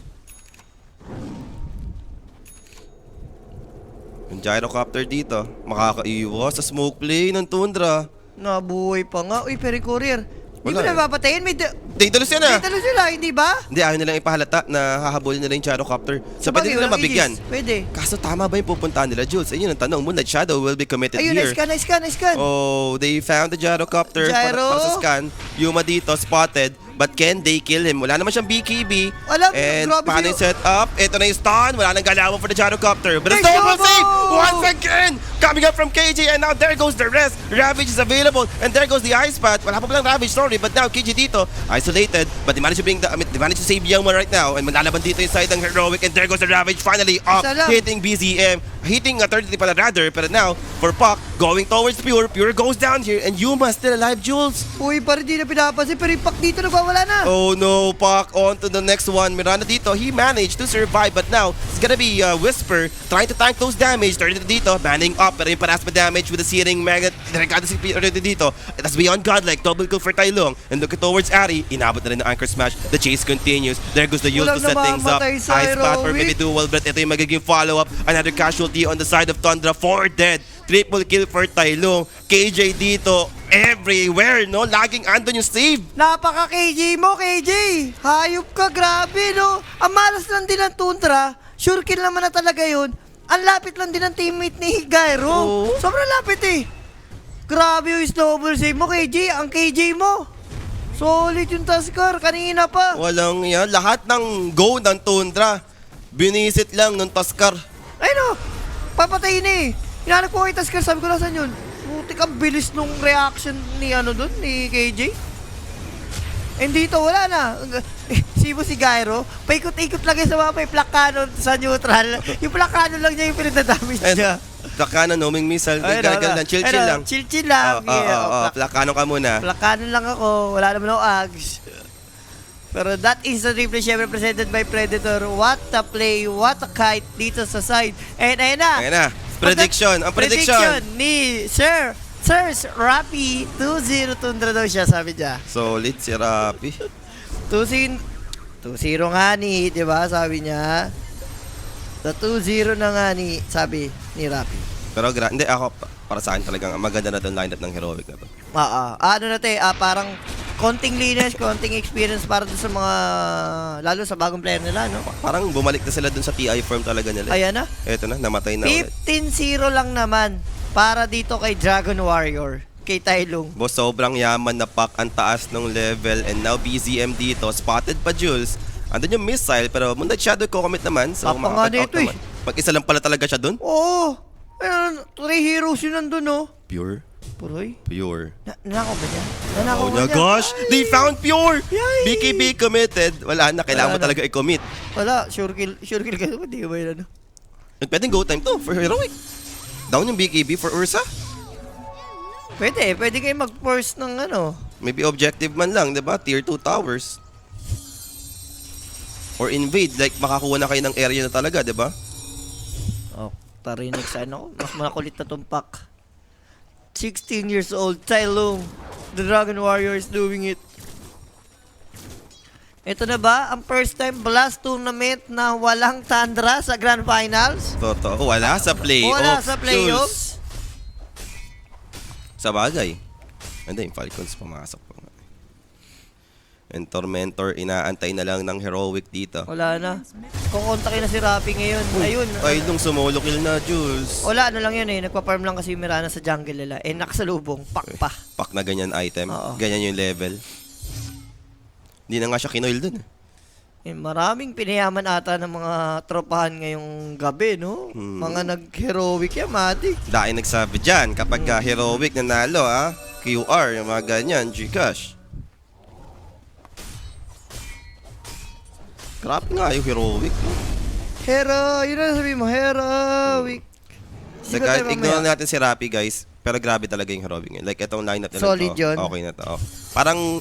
Yung Gyrocopter dito, makakaiwas sa smoke play ng Tundra. Nabuhay pa nga. Uy, Pericourier. Hindi Wala mo na eh. mapatayin. May Daedalus yan ah! talo sila, hindi ba? Hindi, ayaw nilang ipahalata na hahabulin nila yung Gyrocopter. So, pwede Sabagay, nila walang mabigyan. Aegis. Pwede. Kaso tama ba yung pupuntahan nila, Jules? Ayun ang tanong. Moonlight Shadow will be committed Ayun, here. nice scan. Oh, they found the Gyrocopter Gyro. para sa scan. Yuma dito, spotted. But can they kill him? Wala naman siyang BKB. Alam, And grabe paano sa'yo. yung setup? Ito na yung stun. Wala nang galawan for the Gyrocopter. But it's Nice double job, save! oh! Once again! Coming up from KJ and now there goes the rest. Ravage is available and there goes the Ice Path. Wala pa palang Ravage, sorry. But now KJ dito, isolated. But they managed to they managed to save Youngman right now. And manlalaban dito yung side ng Heroic and there goes the Ravage finally up. Isa lang. Hitting BZM. Hitting 33 pala rather. Pero now, for Puck, going towards Pure. Pure goes down here and Yuma still alive, Jules. Uy, parang di na pinapansin. Pero yung pack dito nagwawala na. Oh no, Puck on to the next one. Miranda dito, he managed to survive but now it's gonna be Whisper trying to tank those damage. 32 dito, banning up pero yung parasma damage with the searing magnet. Delikado si Peter dito. That's beyond godlike. Double kill for Tailong. And looking towards Ari, inabot na rin ng Anchor Smash. The chase continues. There goes the Yule to Walang set things up. namamatay sa Ice Path for Heroic. maybe dual breath. Ito yung magiging follow-up. Another casualty on the side of Tundra. 4 dead. Triple kill for Tailong. KJ dito, everywhere, no? Laging andun yung save. Napaka-KJ mo, KJ. Hayop ka, grabe, no? Ang malas lang din ng Tundra. Sure kill naman na talaga yun. Ang lapit lang din ng teammate ni Gyro. Oo. Sobrang lapit eh. Grabe yung double save mo, KJ. Ang KJ mo. Solid yung Tuskar. Kanina pa. Walang yan. Lahat ng go ng Tundra, binisit lang ng Tuskar. Ay no, papatayin na eh. Hinahanap ko kay Tuskar, sabi ko nasan yun. Putik ang bilis nung reaction ni ni KJ. And dito wala na. Sibo si Gyro, paikot-ikot lang yan sa mga may plak cannon sa neutral. Yung plak cannon lang niya yung pinagdadamage niya. Plakano, noming missile. Gagal lang. Chill lang. Chill lang. Plakano ka muna. Plak cannon lang ako, wala naman ako ags. Pero that instant replay syempre presented by Predator. What a play, what a kite dito sa side. And ayun na. Ayan na. Prediction. Ang prediction. Ni Sir Rappi 2-0 Tundra daw siya, sabi niya. Solid si Rapi. 2-0 2-0 nga ni, di ba? Sabi niya. Sa 2-0 na nga ni, sabi ni Rappi. Pero hindi ako, para sa akin talagang maganda na itong lineup ng Heroic na to. Ano na te, parang konting linis, konting experience para dun sa mga, lalo sa bagong player nila, no? Parang bumalik na sila dun sa TI form talaga nila. Ayan na. Eto na, namatay na ulit. 15-0 lang naman para dito kay Dragon Warrior, kay Tailong. Boss, sobrang yaman na pack, ang taas ng level, and now BZM dito, spotted pa Jules. Andun yung missile, pero Moonlight Shadow ko commit naman, so Papa nga makaka-out dito naman. Pag-isa lang pala talaga siya dun? Oo. Ayun, 3 heroes yun nandun, no? Pure. Puroy. Pure. Nanakaw ba niya? Oh Nanakaw ba my niya? gosh! They found Pure! Yay! BKB committed. Wala na, kailangan mo Wala na. talaga i-commit. Wala, sure kill ka. Hindi ba yun, ano? And pwedeng go time to for Heroic. Down yung BKB for Ursa. Pwede kayo mag-force ng ano. Maybe objective man lang, di ba? Tier 2 towers. Or invade, like makakuha na kayo ng area na talaga, di ba? Oh, tarinig sa ano. Mas makulit na tumpak. 16 years old, Tai Lung. The Dragon Warrior is doing it. Ito na ba ang first time Blast Tournament na walang Tundra sa Grand Finals? Totoo, wala sa playoffs. Wala sa Jules. playoffs. Sa bagay. Hindi, yung Falcons pumasok pa nga. And Tormentor, inaantay na lang ng Heroic dito. Wala na. Kukontakin na si Rappi ngayon. Ayun. Ay, nung sumolo kill na, Jules. Wala, ano lang yun eh. Nagpa-farm lang kasi yung Mirana sa jungle nila. Eh, nakasalubong. Pak pa. Pack na ganyan item. Oo. Ganyan yung level. Hindi na nga siya kinoil dun. Eh, maraming pinayaman ata ng mga tropahan ngayong gabi, no? Mga nag-heroic yan, mati. Dahil nagsabi dyan, kapag Heroic nanalo, QR, yung mga ganyan, Gcash. Grabe nga yung Heroic. No? Yun na sabi mo, heroic. Sige, tayo Ignore mamaya. natin si Rappi, guys. Pero grabe talaga yung Heroic ngayon. Like, itong lineup nila Solid to. yun. Okay na to. Oh. Parang,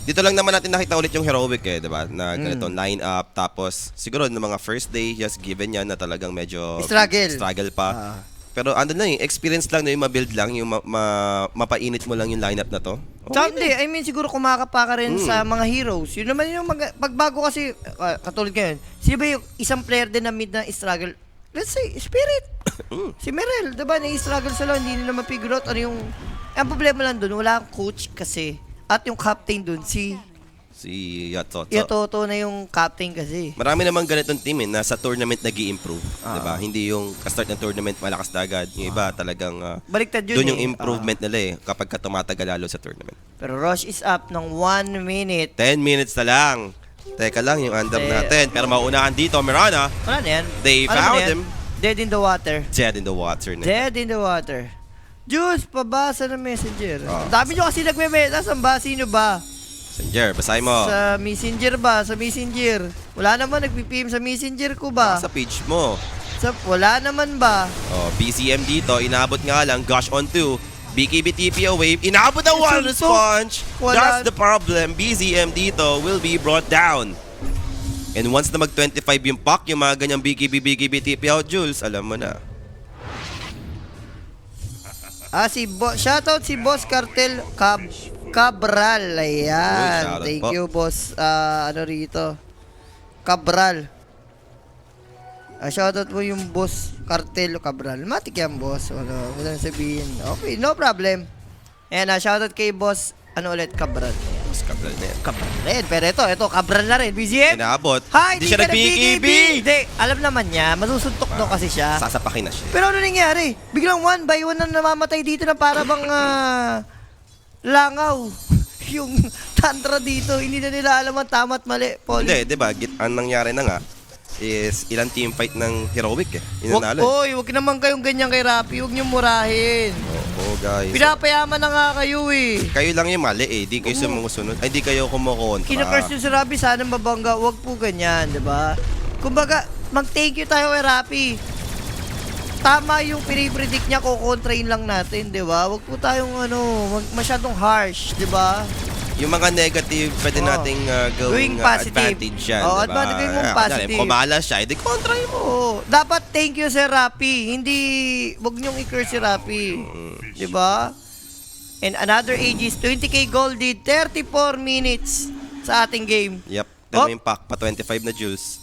dito lang naman natin nakita ulit yung Heroic eh, diba? Na ganitong lineup. Tapos, siguro, ng mga first day, just given yan na talagang medyo struggle pa. Pero andun lang yung experience lang na yung ma-build lang, yung mapainit mo lang yung lineup na to. Tsaka hindi, I mean siguro kumakapa ka rin sa mga heroes. Yun naman yung pagbago kasi, katulad ngayon, sino ba yung isang player din na mid na struggle? Let's say, Spirit. Si Merel, diba, na-struggle sila, hindi nila mapigure out. Ano yung, ang problema lang dun, wala kang coach kasi. At yung captain dun, si Yatoto. Yatoto na yung captain kasi. Marami namang ganitong team na sa tournament nag-i-improve. Diba? Hindi yung ka-start ng tournament malakas na agad. Yung iba talagang Baliktad yun doon yung eh. improvement nila eh kapag ka tumatagal lalo sa tournament. Pero Rush is up ng 1 minute. 10 minutes na lang. Teka lang yung under natin. Pero maunahan dito, Mirana. Wala na yan. They Alam mo found na yan? him. Dead in the water. Dead in the water na. Dead in the water. Juice, pabasa ng messenger. Ang dami nyo kasi nagme-meta. Saan ba? Sino ba? Messenger, basahin mo. Sa messenger ba? Sa messenger. Wala naman nagpipim sa messenger ko ba? Sa page mo. Wala naman ba? Oh, BCM dito, inabot nga lang, gosh on 2. BKB TPO wave, inabot na one response. Wala. That's the problem. BZM dito will be brought down. And once na mag-25 yung pack, yung mga ganyang BKB TPO, Jules, alam mo na. Shoutout si Boss Cartel Cabral. Ayan. Uy, Thank po. you, Boss. Ano rito? Cabral. Shoutout mo yung Boss Cartel Cabral. Matik yan, Boss. Wala na sabihin. Okay, no problem. Ayan, shoutout kay Boss, ano ulit, Cabral. Ayan. Mas kabral na yan. Cabral rin. Pero ito, Cabral na rin. BZM? Inabot. Hi, Hindi siya nag-BKB. Hindi, alam naman niya. Masusuntok daw kasi siya. Sasapakin na siya. Pero ano nangyari? Biglang 1 by 1 na namamatay dito na para bang langaw. Yung Tundra dito, hindi na nila alam ang tama at mali. Paul. Hindi, di ba? Ang nangyari na nga is ilang team fight ng Heroic eh. Inanalo. Wag naman kayong ganyan kay Rappi. Huwag niyong murahin. Oo, guys. Pinapayaman na nga kayo eh. Kayo lang yung mali eh. Di kayo sumusunod. Ay, di kayo kumukontra. Kina-curse nyo si Rappi, sana mabangga. Huwag po ganyan, di ba? Kumbaga, mag-thank you tayo kay Rappi. Tama yung pinipredict niya, kukontrain lang natin, di ba? Huwag po tayong masyadong harsh, di ba? Yung mga negative, pwede nating Gawing gawing positive. advantage yan, Oo, diba? advantage gawin mong positive. Kumalas siya, edi kontra mo. Oo. Dapat thank you si Rappi. Hindi, wag niyong i-curse si Rappi. Di ba? And another Aegis, 20k gold lead, 34 minutes sa ating game. Yep. Tignan mo Oh. yung pack pa 25 na Jules.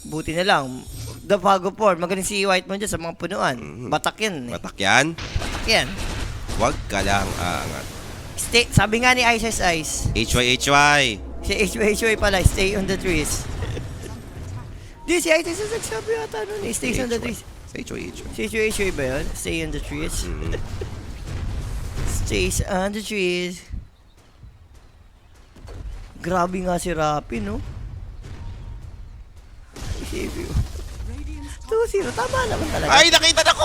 Buti na lang. The Pago 4. Magaling si Whitemon dyan sa mga punuan. Batak yan. Matak yan. Batak yan. Huwag ka lang aangat. Sabi nga ni Ice Ice. HY. Si HY pala, stay on the trees. Di, si Ice Ice nagsabi yata nun eh. Stay on the trees. Sa HY. Si HY ba yun? Stay on the trees. Stays on the trees. Grabe nga si Rappi, no? Isipin mo. 2-0, tama naman talaga. Ay, nakita na ko!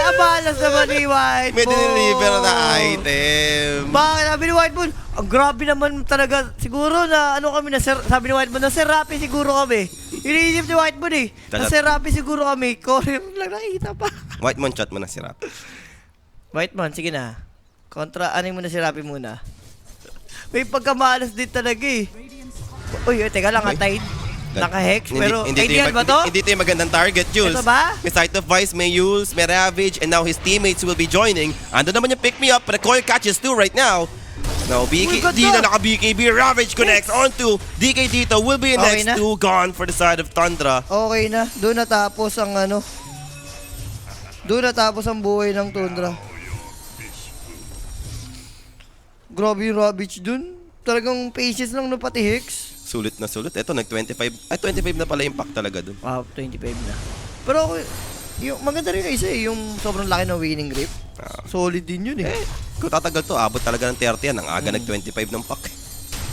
Abalas naman ni White May diniliver na item. Bakit? Sabi ni White Moon, ang grabe naman talaga. Siguro na, ano kami na, sabi ni White Moon, na Serapi siguro kami. Iniisip ni White Moon eh. Na Serapi siguro kami. Courier lang nakita pa. White Mon, chat mo na si Rap. White Moon, sige na. Aning mo na si Rappi muna. May pagkamalas din talaga eh. Uy, teka lang, Tide. Naka-hex, pero ideal ba to? Hindi ito yung magandang target, Jules. Ito ba? May Sight of Vice, may Yules, may Ravage, and now his teammates will be joining. Ando naman yung pick me up, but the coil catches two right now. Now, Uy, di ganda. na naka-BKB. Ravage connects onto DK Dito. Will be Okay next na. two gone for the side of Tundra. Okay na. Doon natapos ang ano. Doon natapos ang buhay ng Tundra. Grabe yung Ravage dun. Talagang patience lang no pati Hex. Sulit na sulit. Ito, nag-25. Ay, 25 na pala impact talaga dun. Wow, 25 na. Pero yung maganda rin yung isa eh, yung sobrang laki ng winning grip. Solid din yun eh. Kung tatagal to, abot talaga ng 30 yan. Ang aga nag-25 ng pack.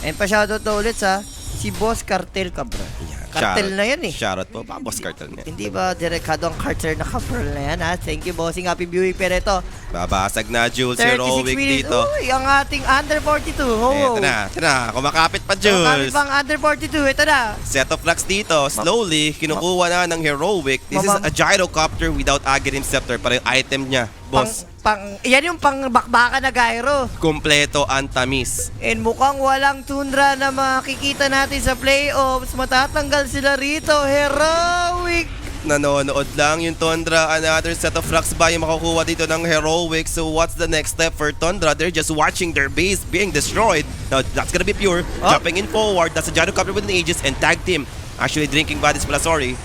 And pa-shoutout to ulit sa si Boss Cartel Cabra. Yan. Cartel na yan eh. Shoutout po. Boss Cartel na yan. Hindi ba direkado ang Carter na Cabra na yan ha? Thank you bossing, happy viewing. Pero ito, Babasag na, Jules. 36 Heroic minutes. dito. Uy, ang ating under 42. Oh. Ito na. Kumakapit pa, Kami Jules. pang under 42. Ito na. Set of flags dito. Slowly, kinukuha na ng Heroic. This is a gyrocopter without Aghanim Scepter. Para yung item niya, boss. Yan yung pang bakbaka na gyro. Kompleto Antamis. And mukhang walang Tundra na makikita natin sa playoffs. Matatanggal sila rito. Heroic. Nanonood lang yung Tundra. Another set of flags ba yung makukuha dito ng Heroic? So what's the next step for Tundra? They're just watching their base being destroyed. Now that's gonna be Pure. Jumping in forward. That's a gyrocopter with an Aegis and tag team. Actually drinking bodies pala, sorry.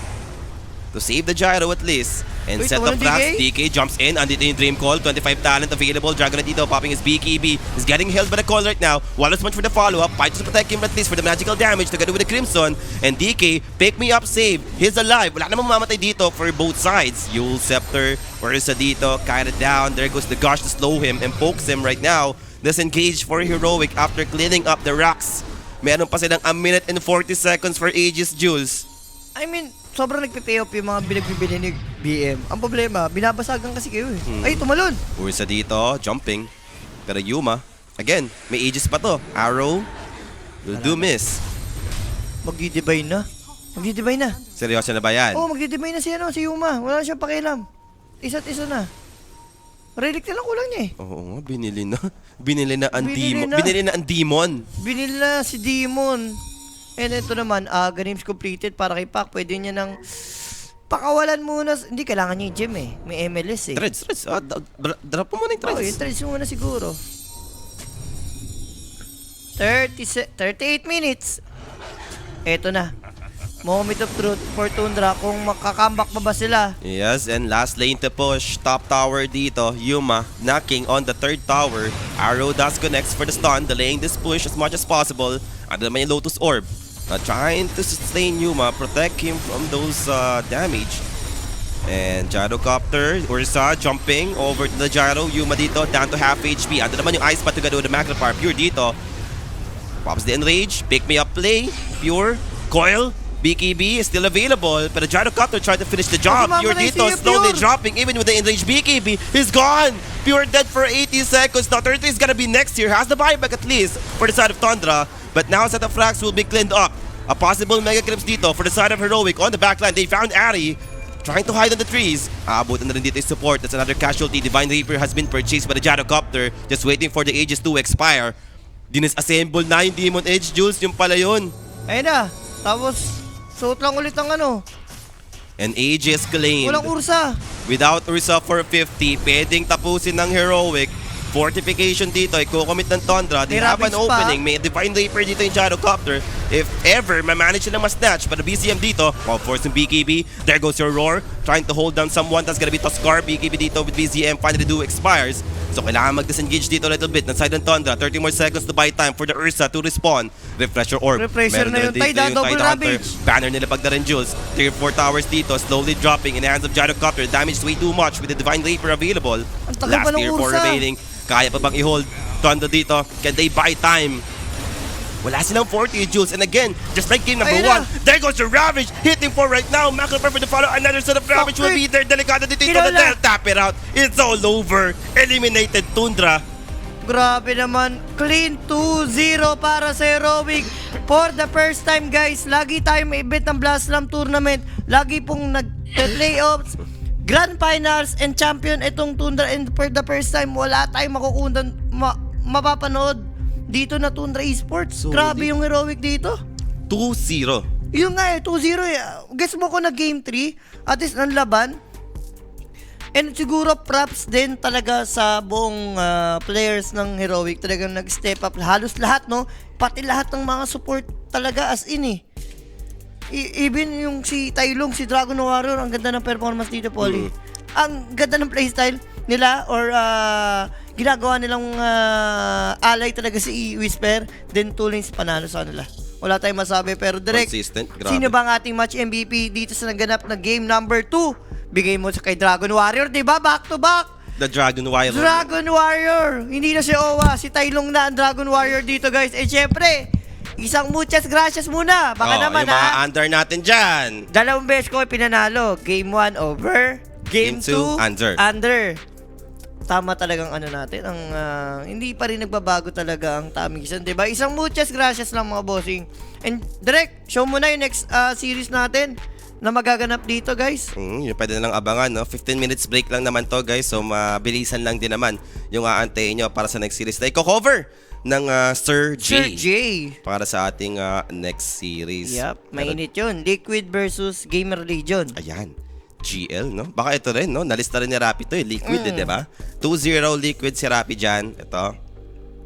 To save the gyro at least. And Uy, set tawanan of flags, DK? DK jumps in. Andito yung Dream Call. 25 talent available. Dragon dito popping his BKB. He's getting held by the call right now. Wallace punch for the follow-up. Fight to protect him at least for the magical damage together with the Crimson. And DK, pick me up, save. He's alive. Wala namang mamamatay dito for both sides. Yule Scepter, Ursa dito, Kaira down. There goes the Gosh to slow him and pokes him right now. Disengage for Heroic after cleaning up the rocks. Meron pa silang 1 minute and 40 seconds for Aegis, Jules. I mean, sobrang nagpe-pay off yung mga binagbibili ni BM. Ang problema, binabasagan kasi kayo eh. Ay, tumalon! Ursa dito, jumping. Pero Yuma, again, may Aegis pa to. Arrow, will do miss. Magdi-divine na. Magdi-divine na. Seryoso na ba yan? Oo, magdi-divine na si Yuma. Wala na siyang pakialam. Isa't isa na. Relic na lang kulang niya eh. Oo nga, binili na. Binili na ang Binili demon. na. Binili na ang demon. Binili na si Demon. And ito naman, games completed para kay Pac. Pwede niya nang pakawalan muna. Hindi, kailangan niya yung gym eh. May MLS eh. Threads. Drop mo muna yung Oo, yung threads. threads muna siguro. 38 minutes. Eto na. Moment of truth for Tundra kung makakambak pa ba sila. Yes, and last lane to push. Top tower dito. Yuma knocking on the third tower. Arrow does connects for the stun, delaying this push as much as possible. Ano naman yung Lotus Orb. Trying to sustain Yuma, protect him from those damage. And Gyrocopter, Ursa jumping over to the Gyro. Yuma dito, down to half HP. Ano naman yung Ice Bat to go to the Macro Power. Pure dito. Pops the Enrage, pick me up play. Pure, Coil, BKB is still available, but the Gyrocopter tried to finish the job. Pure dito, slowly dropping, even with the Enrage BKB. He's gone! Pure dead for 80 seconds. Now 30 is gonna be next here. Has the buyback at least for the side of Tundra. But now set of frags will be cleaned up. A possible Mega Clips dito for the side of Heroic on the backline. They found Ari trying to hide on the trees. Aabutan na rin dito yung support. That's another casualty. Divine Reaper has been purchased by the Gyrocopter. Just waiting for the Aegis to expire. Dinisassemble na yung Demon Edge, Jules. Yung pala yun. Ayun na. Tapos, suot lang ulit ang ano. And Aegis claimed. Walang Ursa. Without Ursa for 50, pwedeng tapusin ng Heroic. Fortification dito, i-commit ng Tundra. They May have an Ravage pa. opening. May Divine Reaper dito yung Gyrocopter. if ever ma-manage silang ma-snatch. But the BCM dito, force ng BKB. There goes your roar, trying to hold down someone. That's gonna be Toscar. BKB dito with BCM, finally do expires. So kailangan mag-disengage dito a little bit ng Silent Tundra. 30 more seconds to buy time for the Ursa to respawn. Refresher Orb. Refresher Meron na rin yung dito Tide, double Hunter. damage. Banner nila pag na rin Jules. 3-4 towers dito, slowly dropping in the hands of Gyrocopter. Damage way too much with the Divine Raper available. Ang tagal pa Last ng tier 4 Ursa. remaining. Kaya pa bang i-hold? Tondo dito. Can they buy time? Wala silang 40 Jules. And again, just like game number Ayun 1, na. there goes the Ravage. Hitting for right now. Macro for the follow. Another set of Ravage will be there. Delikado dito ito na Kinala. tap it out. It's all over. Eliminated Tundra. Grabe naman. Clean 2-0 para sa Heroic. For the first time, guys, lagi tayo may bet ng Blast Slam Tournament. Lagi pong nag-playoffs, Grand Finals, and Champion itong Tundra. And for the first time, wala tayong makukundan, mapapanood dito na Tundra Esports. Solid. Grabe yung Heroic dito. 2-0. Yung nga 2-0 eh. Guess mo ko na game 3, at least ng laban. And siguro props din talaga sa buong players ng Heroic. Talagang nag-step up. Halos lahat, no? Pati lahat ng mga support talaga as in eh. Even yung si Tailong, si Dragon Warrior, ang ganda ng performance dito, Polly. Ang ganda ng playstyle nila or ginagawa nilang ally talaga si Whisper. Then two lanes panalo sa kanila. Wala tayong masabi pero direct. Consistent. Grabe. Sino ba ang ating match MVP dito sa naganap na game number 2? Bigay mo sa kay Dragon Warrior, di ba? Back to back. The Dragon Warrior. Dragon Warrior. Hindi na si Owa. Si Tailong na ang Dragon Warrior dito, guys. Eh, syempre, isang muchas gracias muna. Baka naman, yung mga under natin dyan. Dalawang beses ko pinanalo. Game 1 over. Game Game two, 2 under. under. Tama talagang ano natin. Ang hindi pa rin nagbabago talaga ang tamisan, 'di ba? Isang muchas gracias lang mga bossing. And direct, show mo na yung next series natin na magaganap dito, guys. Yung pwede na lang abangan, no? 15 minutes break lang naman to, guys. So, mabilisan lang din naman yung aantayin nyo para sa next series na i-cover ng Sir J. Sir J. Para sa ating next series. Yep, mainit yun. Liquid versus Gamer Legion. Ayan. GL, no? Baka ito rin, no? Nalista rin ni Rappi to, eh. Liquid, di ba? 2-0 Liquid si Rappi dyan. Ito.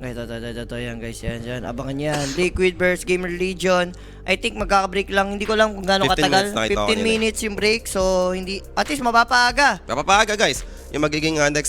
Ito, yan guys, yan. Abangan yan. Liquid versus Gamer Legion. I think magkaka-break lang. Hindi ko lang kung gaano 15 katagal. minutes, nakita ko 15 kanina. minutes yung break. So, hindi, at least mapapaaga. Papapaaga, guys. Yung magiging next